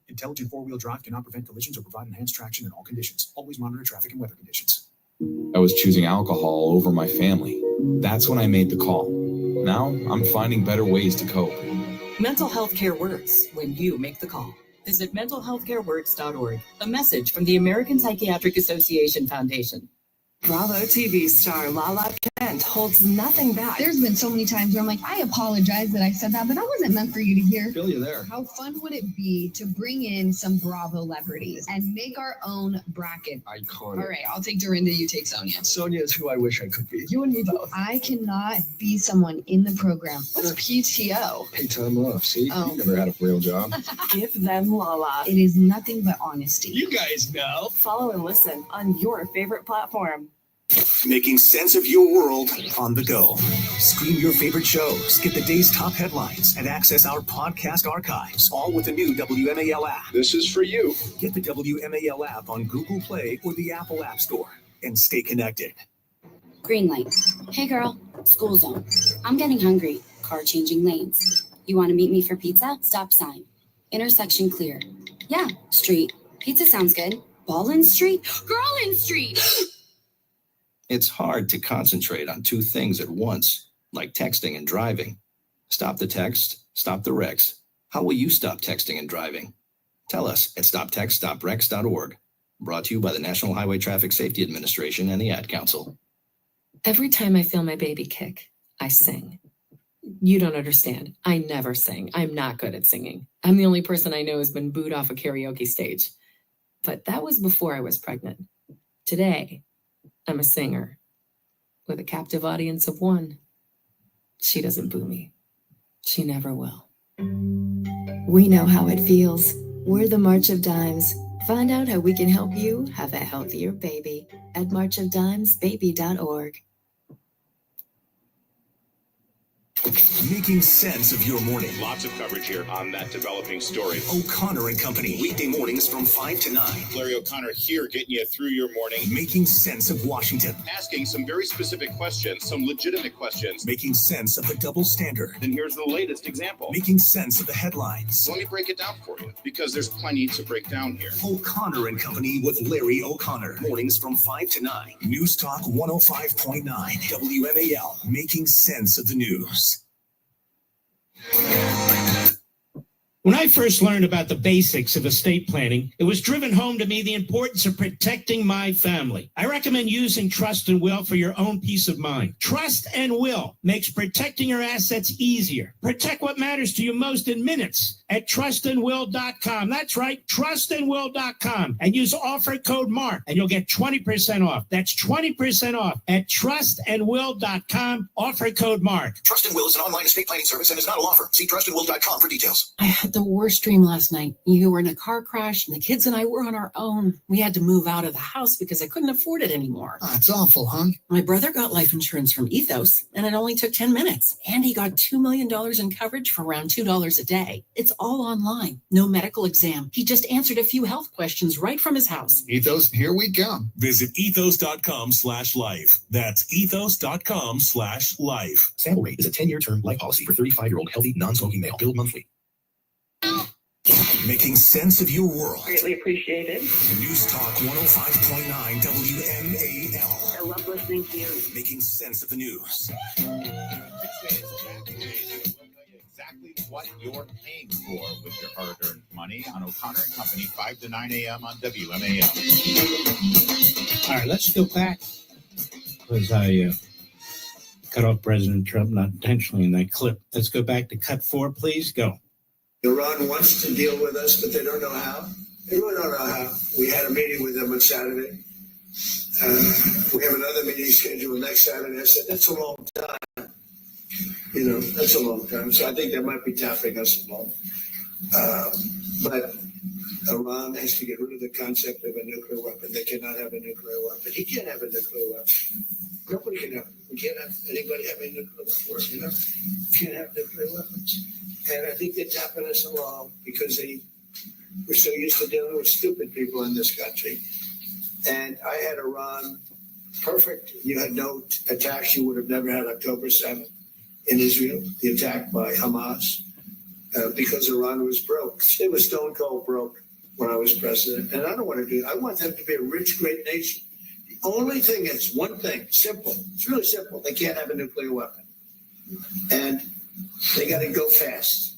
Intelligent four-wheel drive cannot prevent collisions or provide enhanced traction in all conditions. Always monitor traffic and weather conditions.
I was choosing alcohol over my family. That's when I made the call. Now I'm finding better ways to cope.
Mental health care works when you make the call. Visit mentalhealthcareworks.org. A message from the American Psychiatric Association Foundation.
Bravo TV star Lala Kent holds nothing back.
There's been so many times where I'm like, I apologize that I said that, but that wasn't meant for you to hear.
Feel you there.
How fun would it be to bring in some Bravo celebrities and make our own bracket?
Iconic.
All right, I'll take Dorinda, you take Sonia.
Sonia is who I wish I could be.
You and me both. I cannot be someone in the program. What's PTO?
Pay time off. See,
Oh.
you never had a real job.
Give them Lala.
It is nothing but honesty.
You guys know.
Follow and listen on your favorite platform.
Making sense of your world on the go. Stream your favorite shows, get the day's top headlines, and access our podcast archives, all with the new WMAL app.
This is for you.
Get the WMAL app on Google Play or the Apple App Store and stay connected.
Green light. Hey girl, school zone. I'm getting hungry. Car changing lanes. You want to meet me for pizza? Stop sign. Intersection clear. Yeah, street. Pizza sounds good. Ballin Street? Girlin Street!
It's hard to concentrate on two things at once, like texting and driving. Stop the text, stop the wrecks. How will you stop texting and driving? Tell us at stoptextstoprex.org. Brought to you by the National Highway Traffic Safety Administration and the Ad Council.
Every time I feel my baby kick, I sing. You don't understand. I never sing. I'm not good at singing. I'm the only person I know who's been booed off a karaoke stage. But that was before I was pregnant. Today, I'm a singer with a captive audience of one. She doesn't boo me. She never will.
We know how it feels. We're the March of Dimes. Find out how we can help you have a healthier baby at marchofdimesbaby.org.
Making sense of your morning.
Lots of coverage here on that developing story.
O'Connor and Company, weekday mornings from 5 to 9.
Larry O'Connor here getting you through your morning.
Making sense of Washington.
Asking some very specific questions, some legitimate questions.
Making sense of the double standard.
And here's the latest example.
Making sense of the headlines.
Let me break it down for you, because there's plenty to break down here.
O'Connor and Company with Larry O'Connor. Mornings from 5 to 9. News Talk 105.9 WMAL. Making sense of the news.
When I first learned about the basics of estate planning, it was driven home to me the importance of protecting my family. I recommend using Trust and Will for your own peace of mind. Trust and Will makes protecting your assets easier. Protect what matters to you most in minutes at trustandwill.com. That's right, trustandwill.com. And use offer code MARK, and you'll get 20% off. That's 20% off at trustandwill.com. Offer code MARK.
Trust and Will is an online estate planning service and is not a law firm. See trustandwill.com for details.
I had the worst dream last night. You were in a car crash and the kids and I were on our own. We had to move out of the house because I couldn't afford it anymore.
Oh, it's awful, huh?
My brother got life insurance from Ethos and it only took 10 minutes. And he got $2 million in coverage for around $2 a day. It's
all online. No medical exam. He just answered a few health questions right from his house.
Ethos, here we come.
Visit ethos.com/life. That's ethos.com/life.
Sample rate is a 10-year term life policy for 35-year-old healthy, non-smoking male. Billed monthly.
Making sense of your world.
Greatly appreciated.
News Talk 105.9 WMAL.
I love listening to you.
Making sense of the news.
Exactly what you're paying for with your hard-earned money on O'Connor and Company, 5 to 9 a.m. on WMAL.
All right, let's go back, because I cut off President Trump, not intentionally, in that clip. Let's go back to cut 4, please. Go.
Iran wants to deal with us, but they don't know how. They really don't know how. We had a meeting with them on Saturday. We have another meeting scheduled next Saturday. I said, that's a long time. That's a long time. So I think they might be tapping us along. But Iran has to get rid of the concept of a nuclear weapon. They cannot have a nuclear weapon. He can't have a nuclear weapon. Nobody can have it. We can't have anybody have a nuclear weapon. You can't have nuclear weapons. And I think they're tapping us along because we're so used to dealing with stupid people in this country. And I had Iran perfect. You had no attacks. You would have never had October 7th in Israel, the attack by Hamas, because Iran was broke. It was stone cold broke when I was president. And I don't want to do it. I want them to be a rich, great nation. The only thing is one thing, simple. It's really simple. They can't have a nuclear weapon. And they got to go fast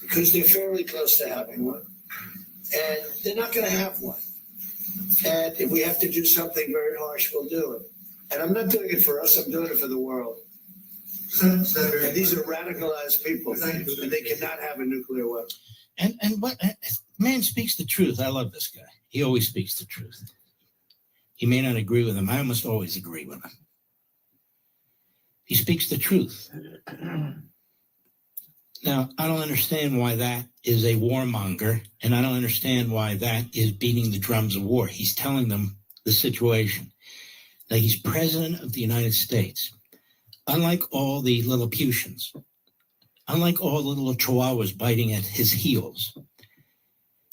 because they're fairly close to having one. And they're not going to have one. And if we have to do something very harsh, we'll do it. And I'm not doing it for us. I'm doing it for the world. And these are radicalized people, and they cannot have a nuclear weapon.
And what man speaks the truth. I love this guy. He always speaks the truth. He may not agree with him. I almost always agree with him. He speaks the truth. Now, I don't understand why that is a warmonger, and I don't understand why that is beating the drums of war. He's telling them the situation. That he's president of the United States. Unlike all the Lilliputians, unlike all the little chihuahuas biting at his heels,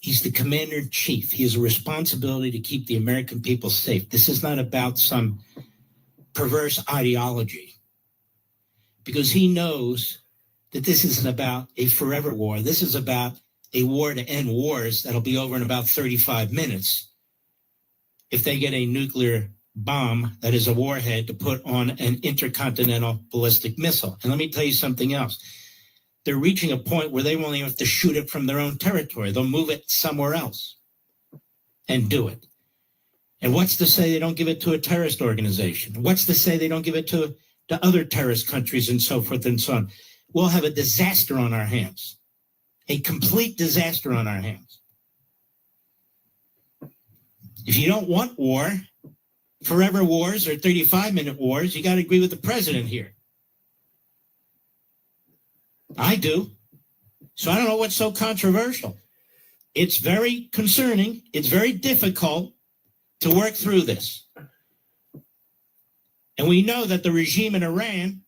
he's the commander-in-chief. He has a responsibility to keep the American people safe. This is not about some perverse ideology, because he knows that this isn't about a forever war. This is about a war to end wars that'll be over in about 35 minutes if they get a nuclear bomb that is a warhead to put on an intercontinental ballistic missile. And let me tell you something else. They're reaching a point where they won't even have to shoot it from their own territory. They'll move it somewhere else and do it. And what's to say they don't give it to a terrorist organization? What's to say they don't give it to other terrorist countries and so forth and so on? We'll have a disaster on our hands, a complete disaster on our hands. If you don't want war, forever wars or 35-minute wars, you got to agree with the president here. I do. So I don't know what's so controversial. It's very concerning. It's very difficult to work through this. And we know that the regime in Iran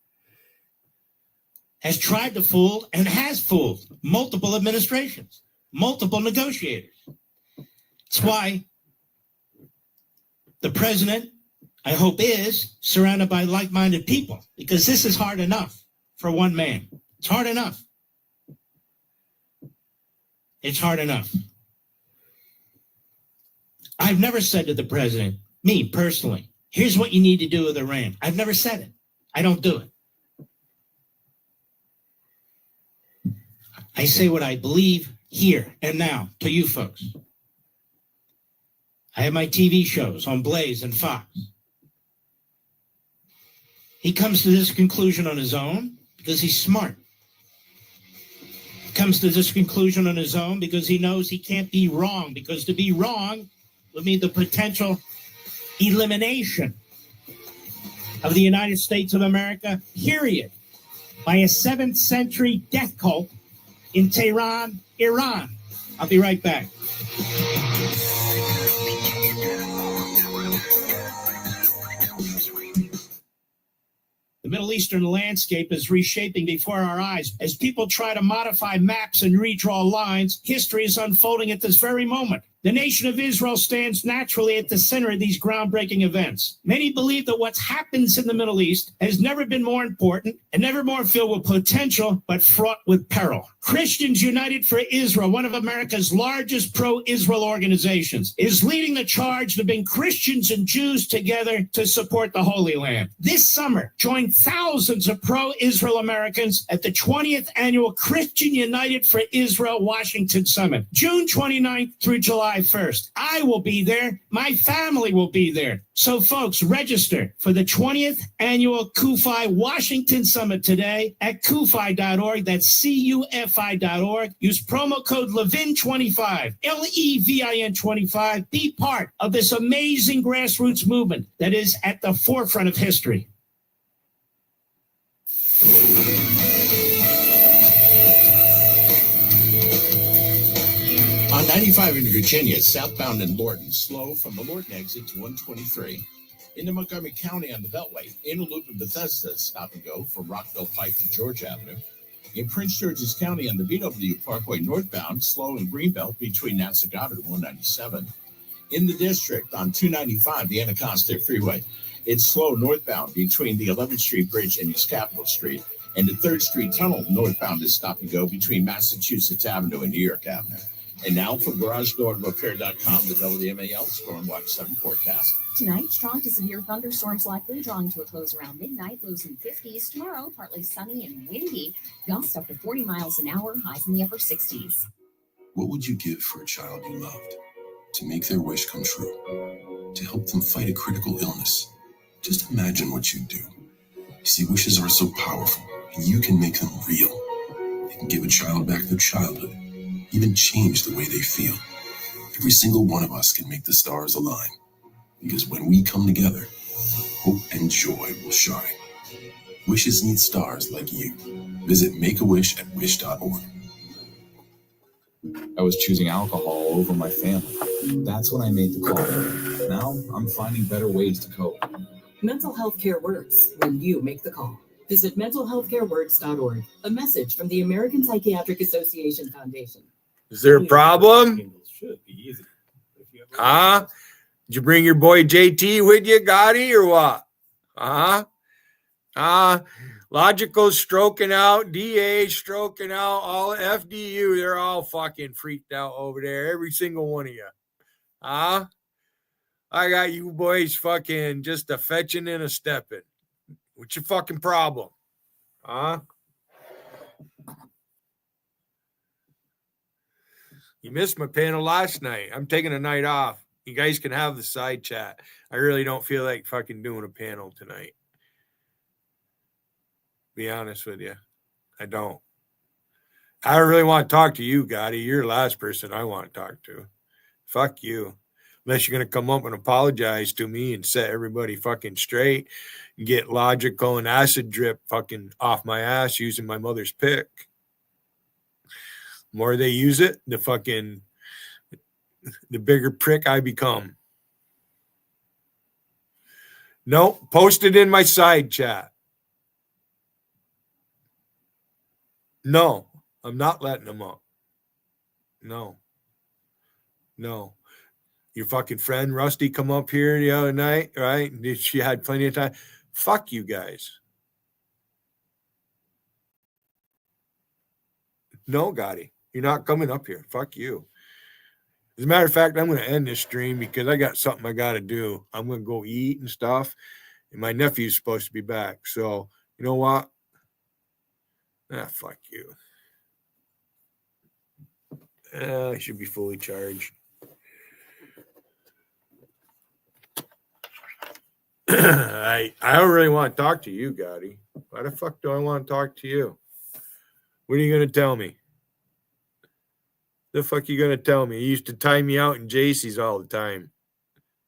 has tried to fool and has fooled multiple administrations, multiple negotiators. That's why the president, I hope, is surrounded by like-minded people, because this is hard enough for one man. It's hard enough. It's hard enough. I've never said to the president, me personally, here's what you need to do with Iran. I've never said it. I don't do it. I say what I believe here and now to you folks. I have my TV shows on Blaze and Fox. He comes to this conclusion on his own because he's smart. He comes to this conclusion on his own because he knows he can't be wrong, because to be wrong would mean the potential elimination of the United States of America, period, by a 7th century death cult in Tehran, Iran. I'll be right back. The Middle Eastern landscape is reshaping before our eyes. As people try to modify maps and redraw lines, history is unfolding at this very moment. The nation of Israel stands naturally at the center of these groundbreaking events. Many believe that what happens in the Middle East has never been more important and never more filled with potential, but fraught with peril. Christians United for Israel, one of America's largest pro-Israel organizations, is leading the charge to bring Christians and Jews together to support the Holy Land. This summer, join thousands of pro-Israel Americans at the 20th annual Christian United for Israel Washington Summit, June 29th through July 1st. I will be there. My family will be there. So, folks, register for the 20th annual CUFI Washington Summit today at CUFI.org. That's CUFI.org. Use promo code LEVIN25, LEVIN25. Be part of this amazing grassroots movement that is at the forefront of history.
On 95 in Virginia, southbound in Lorton, slow from the Lorton exit to 123. Into Montgomery County on the Beltway, in a loop in Bethesda, stop and go from Rockville Pike to George Avenue. In Prince George's County on the BW Parkway northbound, slow in Greenbelt between Nassau and 197. In the district on 295, the Anacostia Freeway, it's slow northbound between the 11th Street Bridge and East Capitol Street. And the 3rd Street Tunnel northbound is stop and go between Massachusetts Avenue and New York Avenue. And now from GarageDoorRepair.com, the WMAL Storm Watch 7 forecast.
Tonight, strong to severe thunderstorms likely, drawing to a close around midnight, lows in 50s. Tomorrow, partly sunny and windy, gusts up to 40 miles an hour, highs in the upper 60s.
What would you give for a child you loved? To make their wish come true? To help them fight a critical illness? Just imagine what you'd do. You see, wishes are so powerful, and you can make them real. They can give a child back their childhood, even change the way they feel. Every single one of us can make the stars align. Because when we come together, hope and joy will shine. Wishes need stars like you. Visit Make-A-Wish at wish.org.
I was choosing alcohol over my family. That's when I made the call. Now I'm finding better ways to cope.
Mental health care works when you make the call. Visit mentalhealthcareworks.org. A message from the American Psychiatric Association Foundation.
Is there a problem? Huh? Did you bring your boy JT with you, Gotti, or what? Logical stroking out, DA stroking out, all FDU, they're all fucking freaked out over there, every single one of you. I got you boys fucking just a fetching and a stepping. What's your fucking problem? You missed my panel last night. I'm taking a night off. You guys can have the side chat. I really don't feel like fucking doing a panel tonight. Be honest with you. I don't. I don't really want to talk to you, Gotti. You're the last person I want to talk to. Fuck you. Unless you're going to come up and apologize to me and set everybody fucking straight and get logical and acid drip fucking off my ass using my mother's pick. The more they use it, the bigger prick I become. Nope, post it in my side chat. No, I'm not letting them up. No. Your fucking friend Rusty come up here the other night, right? She had plenty of time. Fuck you guys. No, Gotti. You're not coming up here. Fuck you. As a matter of fact, I'm going to end this stream because I got something I got to do. I'm going to go eat and stuff. And my nephew's supposed to be back. So, you know what? Fuck you. I should be fully charged. I don't really want to talk to you, Gotti. Why the fuck do I want to talk to you? What are you going to tell me? The fuck you going to tell me? You used to tie me out in JC's all the time.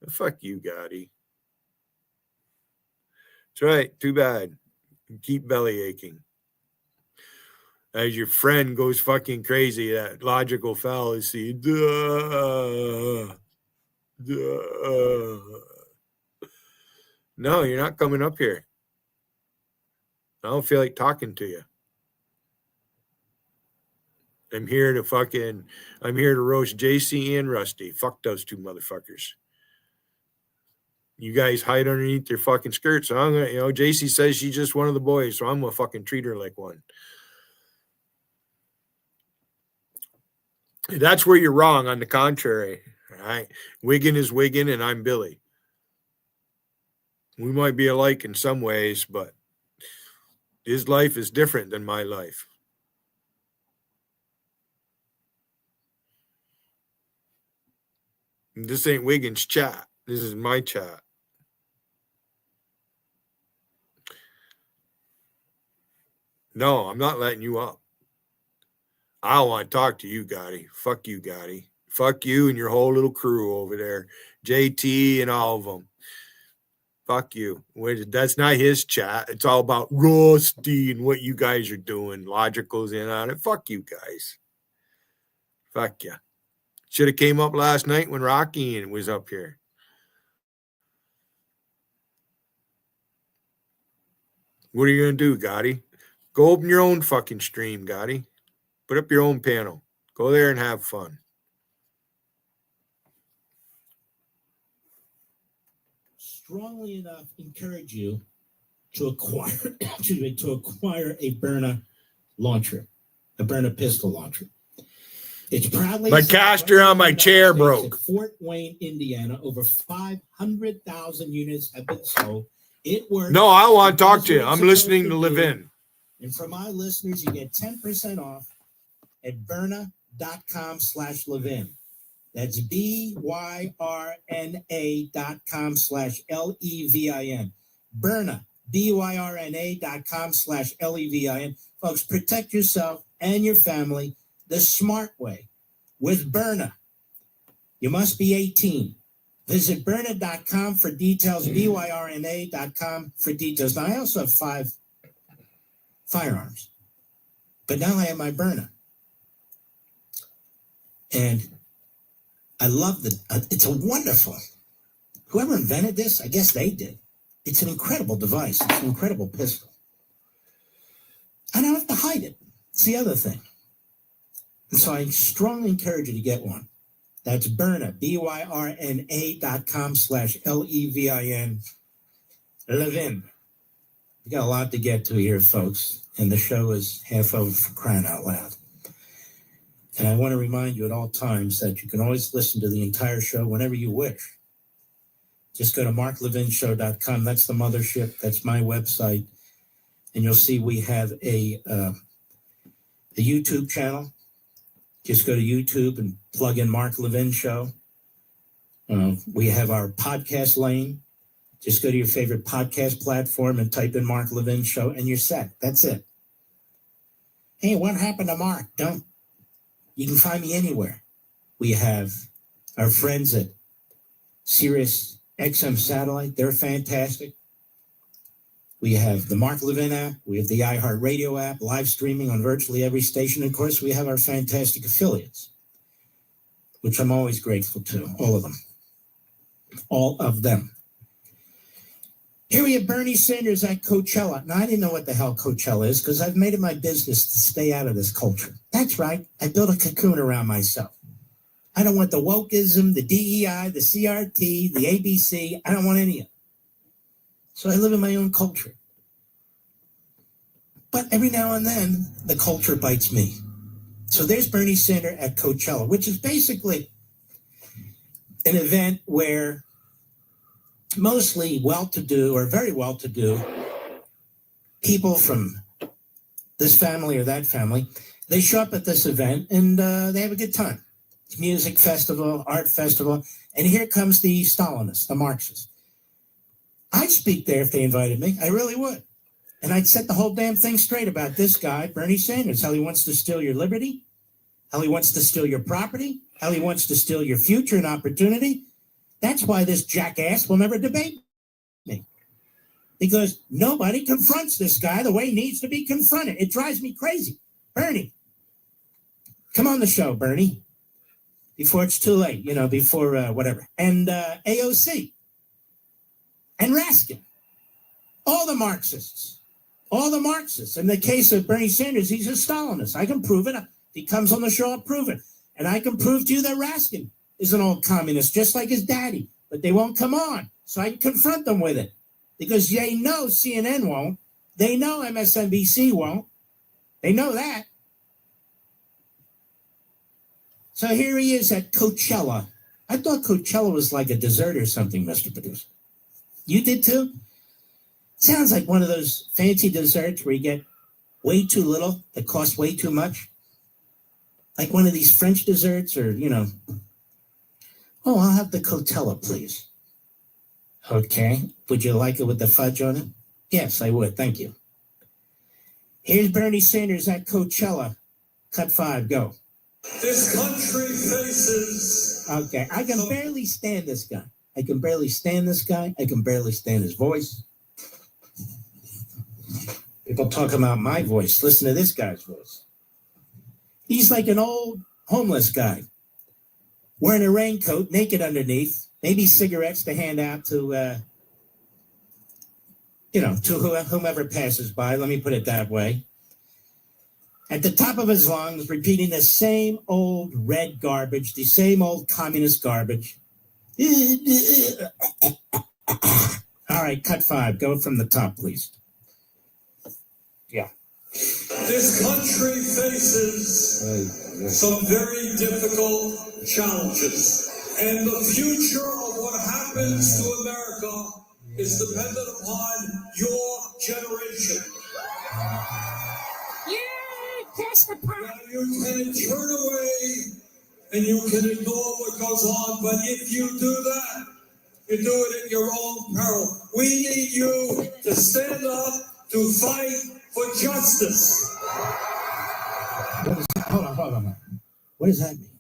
The fuck you, Gotti. That's right. Too bad. Keep belly aching. As your friend goes fucking crazy, that logical fallacy. No, you're not coming up here. I don't feel like talking to you. I'm here to roast JC and Rusty. Fuck those two motherfuckers. You guys hide underneath their fucking skirts. So I'm gonna, JC says she's just one of the boys, so I'm gonna fucking treat her like one. That's where you're wrong. On the contrary, all right. Wiggin is Wiggin, and I'm Billy. We might be alike in some ways, but his life is different than my life. And this ain't Wiggins' chat. This is my chat. No, I'm not letting you up. I don't want to talk to you, Gotti. Fuck you, Gotti. Fuck you and your whole little crew over there. JT and all of them. Fuck you. That's not his chat. It's all about Rusty and what you guys are doing. Logical's in on it. Fuck you guys. Fuck you. Should have came up last night when Rocky was up here. What are you going to do, Gotti? Go open your own fucking stream, Gotti. Put up your own panel. Go there and have fun.
Strongly enough encourage you to acquire a Berna launcher, a Berna pistol launcher. It's proudly
my caster on my chair broke.
At Fort Wayne, Indiana, over 500,000 units have been sold. It works.
No, I want to talk to you. I'm listening to Live In.
And for my listeners, you get 10% off at Berna.com/Levin. That's BYRNA.com/LEVIN. Berna, BYRNA.com/LEVIN. Folks, protect yourself and your family the smart way with Berna. You must be 18. Visit Berna.com for details, BYRNA.com for details. Now, I also have 5 firearms, but now I have my Berna. And I love it's a wonderful, whoever invented this, I guess they did. It's an incredible device. It's an incredible pistol. I don't have to hide it. It's the other thing. And so I strongly encourage you to get one. That's Berna, BYRNA.com/LEVIN. Levin. We got a lot to get to here, folks. And the show is half over, for crying out loud. And I want to remind you at all times that you can always listen to the entire show whenever you wish. Just go to marklevinshow.com. That's the mothership. That's my website. And you'll see we have a YouTube channel. Just go to YouTube and plug in Mark Levin Show. We have our podcast lane. Just go to your favorite podcast platform and type in Mark Levin Show, and you're set. That's it. Hey, what happened to Mark? You can find me anywhere. We have our friends at Sirius XM Satellite. They're fantastic. We have the Mark Levin app. We have the iHeartRadio app, live streaming on virtually every station. And of course, we have our fantastic affiliates, which I'm always grateful to, all of them. All of them. Here we have Bernie Sanders at Coachella. Now, I didn't know what the hell Coachella is because I've made it my business to stay out of this culture. That's right. I built a cocoon around myself. I don't want the wokeism, the DEI, the CRT, the ABC. I don't want any of it. So I live in my own culture. But every now and then, the culture bites me. So there's Bernie Sanders at Coachella, which is basically an event where mostly well-to-do or very well-to-do people from this family or that family, they show up at this event and they have a good time. It's music festival, art festival, and here comes the Stalinists, the Marxists. I'd speak there if they invited me. I really would. And I'd set the whole damn thing straight about this guy, Bernie Sanders, how he wants to steal your liberty, how he wants to steal your property, how he wants to steal your future and opportunity. That's why this jackass will never debate me. Because nobody confronts this guy the way he needs to be confronted. It drives me crazy. Bernie, come on the show, Bernie. Before it's too late, before whatever. And AOC. And Raskin. All the Marxists. All the Marxists. In the case of Bernie Sanders, he's a Stalinist. I can prove it. If he comes on the show, I'll prove it. And I can prove to you that Raskin is an old communist, just like his daddy. But they won't come on, so I can confront them with it. Because they know CNN won't. They know MSNBC won't. They know that. So here he is at Coachella. I thought Coachella was like a dessert or something, Mr. Producer. You did too? Sounds like one of those fancy desserts where you get way too little that costs way too much. Like one of these French desserts or, oh, I'll have the Coachella, please. Okay. Would you like it with the fudge on it? Yes, I would. Thank you. Here's Bernie Sanders at Coachella. Cut 5, go.
This country faces...
Okay, I can barely stand this guy. I can barely stand his voice. People talk about my voice. Listen to this guy's voice. He's like an old homeless guy, wearing a raincoat, naked underneath, maybe cigarettes to hand out to, to whomever passes by. Let me put it that way. At the top of his lungs, repeating the same old red garbage, the same old communist garbage. All right, cut 5. Go from the top, please. Yeah.
This country faces some very difficult challenges. And the future of what happens to America is dependent upon your generation. Now, you can turn away and you can ignore what goes on, but if you do that, you do it at your own peril. We need you to stand up to fight for justice.
Hold on. What does that mean?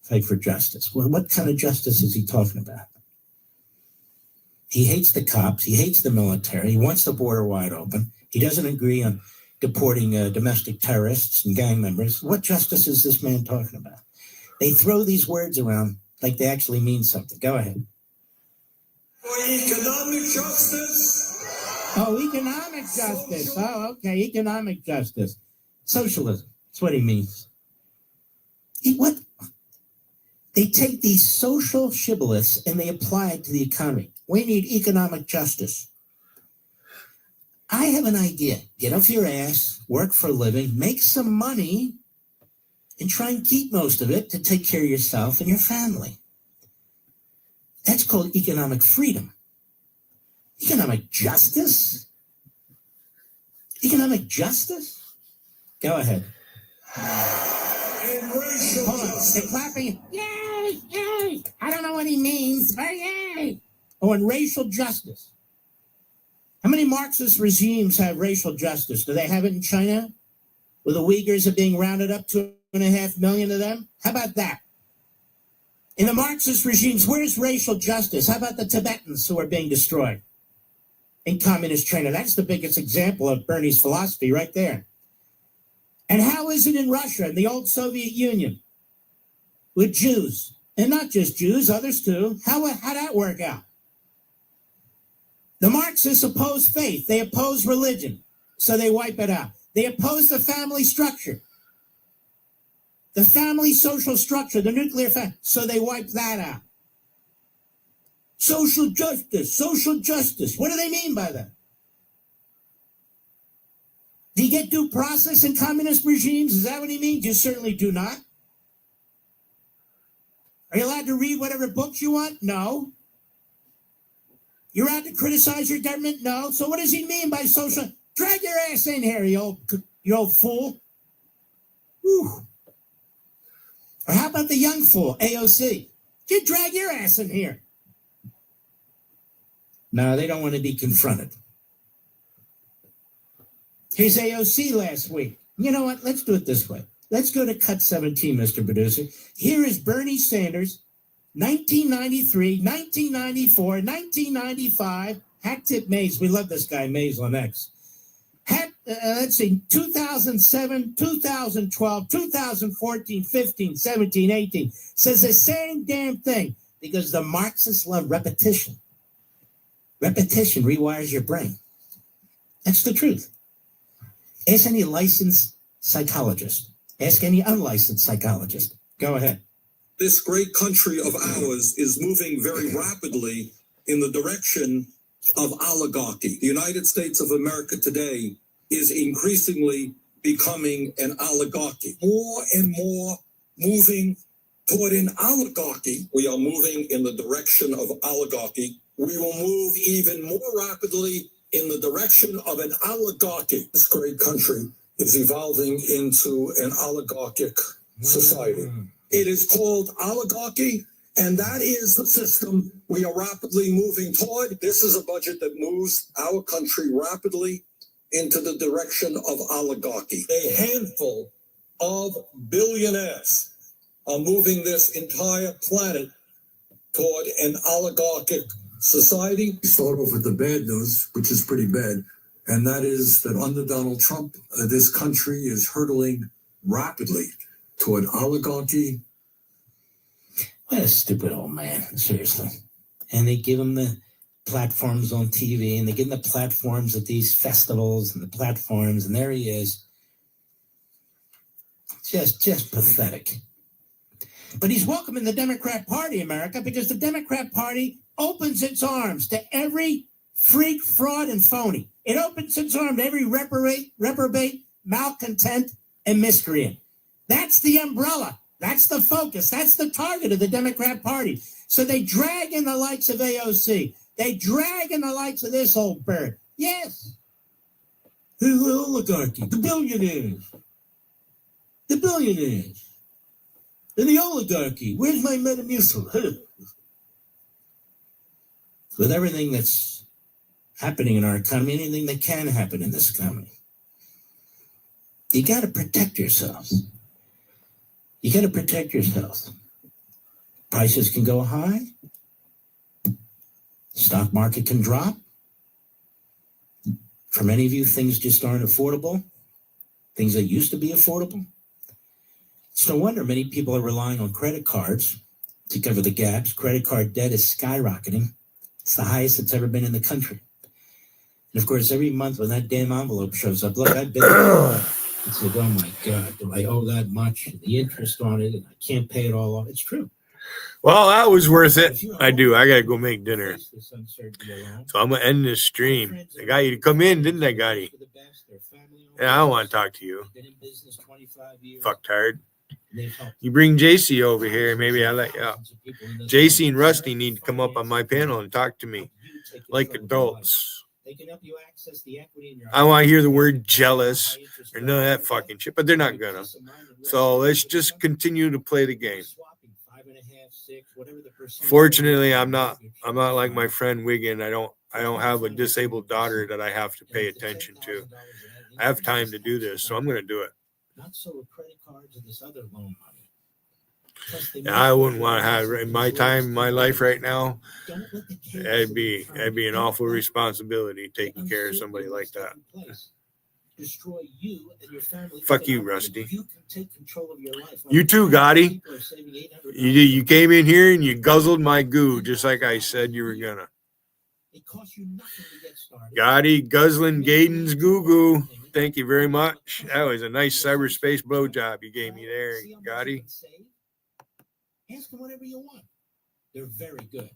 Fight for justice. Well, what kind of justice is he talking about? He hates the cops. He hates the military. He wants the border wide open. He doesn't agree on deporting domestic terrorists and gang members. What justice is this man talking about? They throw these words around like they actually mean something. Go ahead.
For economic justice.
Oh, economic justice. Oh, okay. Economic justice. Socialism. That's what he means. What? They take these social shibboleths and they apply it to the economy. We need economic justice. I have an idea. Get off your ass, work for a living, make some money, and try and keep most of it to take care of yourself and your family. That's called economic freedom. Economic justice? Economic justice? Go ahead. Hold on. They're clapping. Yay! Yay! I don't know what he means, but yay! Oh, and racial justice. How many Marxist regimes have racial justice? Do they have it in China? Where the Uyghurs are being rounded up, 2.5 million of them? How about that? In the Marxist regimes, where's racial justice? How about the Tibetans who are being destroyed in communist China? That's the biggest example of Bernie's philosophy right there. And how is it in Russia, in the old Soviet Union, with Jews? And not just Jews, others too. How'd that work out? The Marxists oppose faith. They oppose religion, so they wipe it out. They oppose the family structure, the family social structure, the nuclear family, so they wipe that out. Social justice, social justice. What do they mean by that? Do you get due process in communist regimes? Is that what he means? You certainly do not. Are you allowed to read whatever books you want? No. You're allowed to criticize your government? No. So what does he mean by social? Drag your ass in here, you old fool. Whew. Or how about the young fool, AOC? You drag your ass in here. No, they don't want to be confronted. Here's AOC last week. You know what? Let's do it this way. Let's go to cut 17, Mr. Producer. Here is Bernie Sanders, 1993, 1994, 1995. Hat tip Mays. We love this guy, Mays on X. Let's see, 2007, 2012, 2014, 15, 17, 18. Says the same damn thing because the Marxists love repetition. Repetition rewires your brain. That's the truth. Ask any licensed psychologist. Ask any unlicensed psychologist. Go ahead.
This great country of ours is moving very rapidly in the direction of oligarchy. The United States of America today is increasingly becoming an oligarchy. More and more moving toward an oligarchy. We are moving in the direction of oligarchy. We will move even more rapidly in the direction of an oligarchy. This great country is evolving into an oligarchic society. It is called oligarchy, and that is the system we are rapidly moving toward. This is a budget that moves our country rapidly into the direction of oligarchy. A handful of billionaires are moving this entire planet toward an oligarchic society. Start off with the bad news, which is pretty bad, and that is that under Donald Trump, this country is hurtling rapidly toward oligarchy.
What a stupid old man, seriously. And they give him the platforms on TV, and they give him the platforms at these festivals and the platforms, and there he is. Just pathetic. But he's welcome in the Democrat Party, America, because the Democrat Party opens its arms to every freak, fraud, and phony. It opens its arms to every reprobate, malcontent, and miscreant. That's the umbrella. That's the focus. That's the target of the Democrat Party. So they drag in the likes of AOC. They drag in the likes of this old bird. Yes. The oligarchy, the billionaires. The billionaires. And the oligarchy. Where's my Metamucil? With everything that's happening in our economy, anything that can happen in this economy, you got to protect yourselves. You got to protect yourselves. Prices can go high. Stock market can drop. For many of you, things just aren't affordable. Things that used to be affordable. It's no wonder many people are relying on credit cards to cover the gaps. Credit card debt is skyrocketing. It's the highest it's ever been in the country. And of course, every month when that damn envelope shows up, look, I've been and said, oh my God, do I owe that much? And the interest on it, and I can't pay it all off. It's true.
Well, that was worth it. I do. I got to go make dinner. So I'm going to end this stream. I got you to come in, didn't I, Gotti? Yeah, I don't want to talk to you. Fucktard. You bring JC over here, maybe I let you out. JC and Rusty need to come up on my panel and talk to me like adults. I want to hear the word jealous or none of that fucking shit, but they're not gonna. So let's just continue to play the game. Fortunately, I'm not like my friend Wiggin. I don't have a disabled daughter that I have to pay attention to. I have time to do this, so I'm gonna do it. Not so with credit cards and this other loan money. I wouldn't want to have in my time, my life right now. That'd be an awful responsibility taking care of somebody like that. Destroy you and your family. Fuck you, Rusty. You can take control of your life. You too, Gotti. You came in here and you guzzled my goo just like I said you were gonna. It costs you nothing to get started. Gotti guzzling Gaydon's goo goo. Thank you very much. That was a nice cyberspace blowjob you gave me there, Gotti. Ask them whatever you want. They're very good.